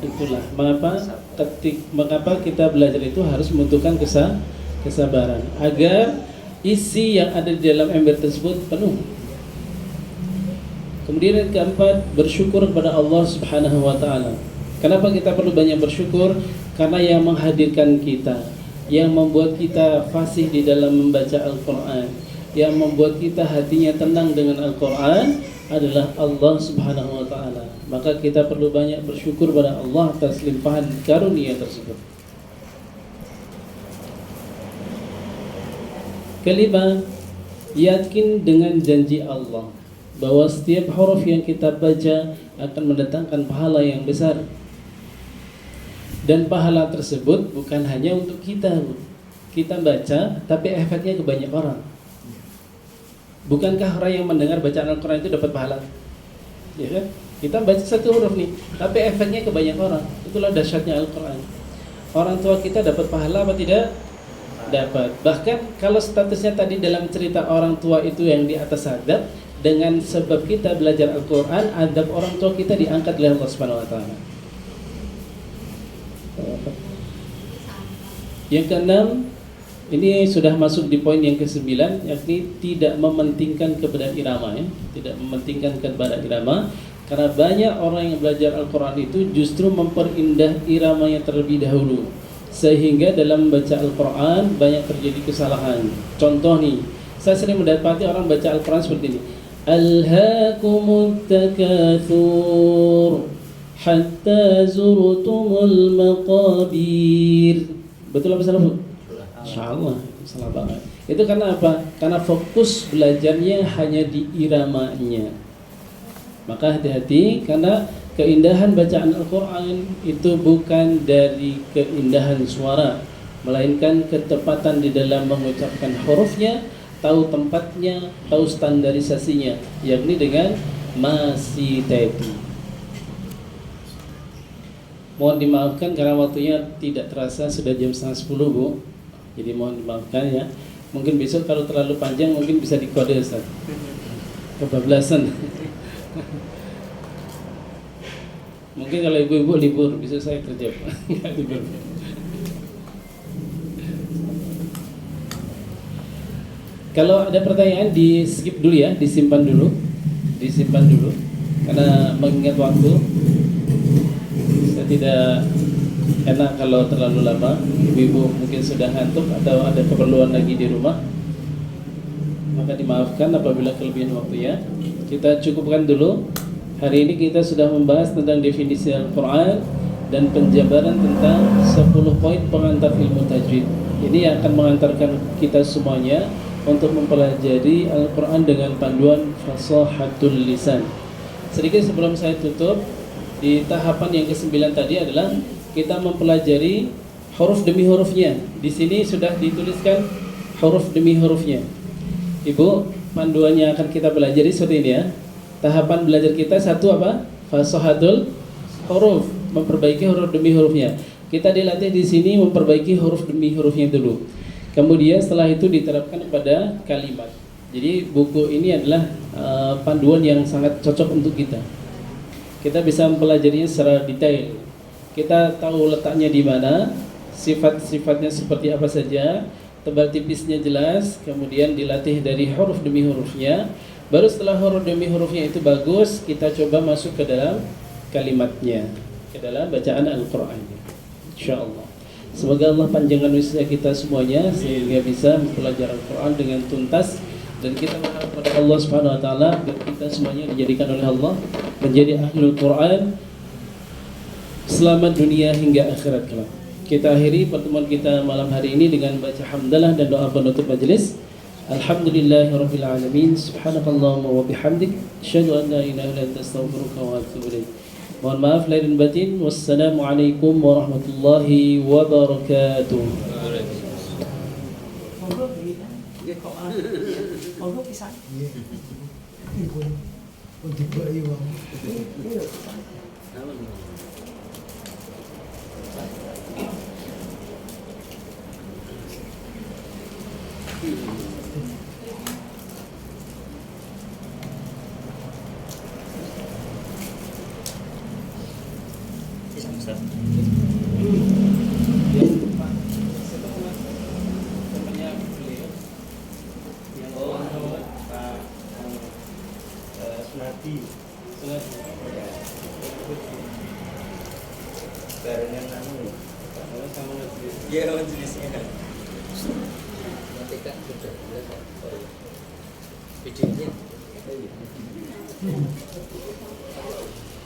Itulah mengapa kita belajar itu harus membutuhkan kesabaran agar isi yang ada di dalam ember tersebut penuh. Kemudian yang keempat, bersyukur kepada Allah Subhanahu wa ta'ala. Kenapa kita perlu banyak bersyukur? Karena yang menghadirkan kita, yang membuat kita fasih di dalam membaca Al-Quran, yang membuat kita hatinya tenang dengan Al-Quran adalah Allah Subhanahu wa Ta'ala. Maka kita perlu banyak bersyukur pada Allah atas limpahan karunia tersebut. Kelima, yakin dengan janji Allah bahwa setiap huruf yang kita baca akan mendatangkan pahala yang besar. Dan pahala tersebut bukan hanya untuk kita baca, tapi efeknya ke banyak orang. Bukankah orang yang mendengar bacaan Al-Quran itu dapat pahala? Ya kan? Kita baca satu huruf nih, tapi efeknya ke banyak orang. Itulah dahsyatnya Al-Quran. Orang tua kita dapat pahala apa tidak? Dapat. Bahkan kalau statusnya tadi dalam cerita orang tua itu yang di atas adab, dengan sebab kita belajar Al-Quran, adab orang tua kita diangkat oleh Allah Subhanahu wa Ta'ala. Yang keenam, ini sudah masuk di poin yang ke-9, yakni tidak mementingkan kepada irama, ya. Tidak mementingkan kepada irama, karena banyak orang yang belajar Al-Quran itu justru memperindah iramanya terlebih dahulu, sehingga dalam membaca Al-Quran banyak terjadi kesalahan. Contoh nih, saya sering mendapati orang baca Al-Quran seperti ini: Alhaakumut takatsur hatta zurtumul maqabir. Betul apa salah, Bu? Insyaallah salah banget. Itu karena apa? Karena fokus belajarnya hanya di iramanya. Maka hati-hati, karena keindahan bacaan Al-Quran itu bukan dari keindahan suara, melainkan ketepatan di dalam mengucapkan hurufnya, tahu tempatnya, tahu standarisasinya, yakni dengan masih tadi. Mohon dimaafkan karena waktunya tidak terasa, sudah jam 9:30, Bu. Jadi mohon dimaafkan ya. Mungkin besok kalau terlalu panjang mungkin bisa dikode, Ustaz. Kebablasan. Mungkin kalau ibu-ibu libur, besok saya kerja, Pak. Enggak libur. Kalau ada pertanyaan di skip dulu ya, disimpan dulu. Karena mengingat waktu. Saya tidak enak kalau terlalu lama. Ibu-ibu mungkin sudah ngantuk atau ada keperluan lagi di rumah, maka dimaafkan apabila kelebihan waktunya. Kita cukupkan dulu. Hari ini kita sudah membahas tentang definisi Al-Quran dan penjabaran tentang 10 poin pengantar ilmu tajwid. Ini akan mengantarkan kita semuanya untuk mempelajari Al-Quran dengan panduan fasahatul lisan. Sedikit sebelum saya tutup, di tahapan yang ke-9 tadi adalah kita mempelajari huruf demi hurufnya. Di sini sudah dituliskan huruf demi hurufnya. Ibu, panduannya akan kita pelajari seperti ini ya. Tahapan belajar kita satu apa? Fasahatul huruf, memperbaiki huruf demi hurufnya. Kita dilatih di sini memperbaiki huruf demi hurufnya dulu. Kemudian setelah itu diterapkan pada kalimat. Jadi buku ini adalah panduan yang sangat cocok untuk kita. Kita bisa mempelajarinya secara detail. Kita tahu letaknya di mana, sifat-sifatnya seperti apa saja, tebal tipisnya jelas, kemudian dilatih dari huruf demi hurufnya. Baru setelah huruf demi hurufnya itu bagus, kita coba masuk ke dalam kalimatnya, ke dalam bacaan Al-Quran. InsyaAllah. Semoga Allah panjangkan usia kita semuanya sehingga bisa mempelajari Al-Quran dengan tuntas. Dan kita berharap kepada Allah Subhanahu wa Ta'ala agar kita semuanya dijadikan oleh Allah menjadi ahlul Quran selamat dunia hingga akhirat kelak. Kita akhiri pertemuan kita malam hari ini dengan baca hamdalah dan doa penutup majelis. Alhamdulillahirabbil alamin. Subhanakallahumma wa bihamdik, asyhadu an la ilaha illa anta, astaghfiruka wa atubu ilaik. Mohon maaf lahir dan batin. Wassalamualaikum warahmatullahi wabarakatuh. Monggo pisan. Nggih. Pun dibaki wong. Barengan anu Iya, lawan jenisnya. Nanti kan sudah jelas. Oh, iya. Videonya.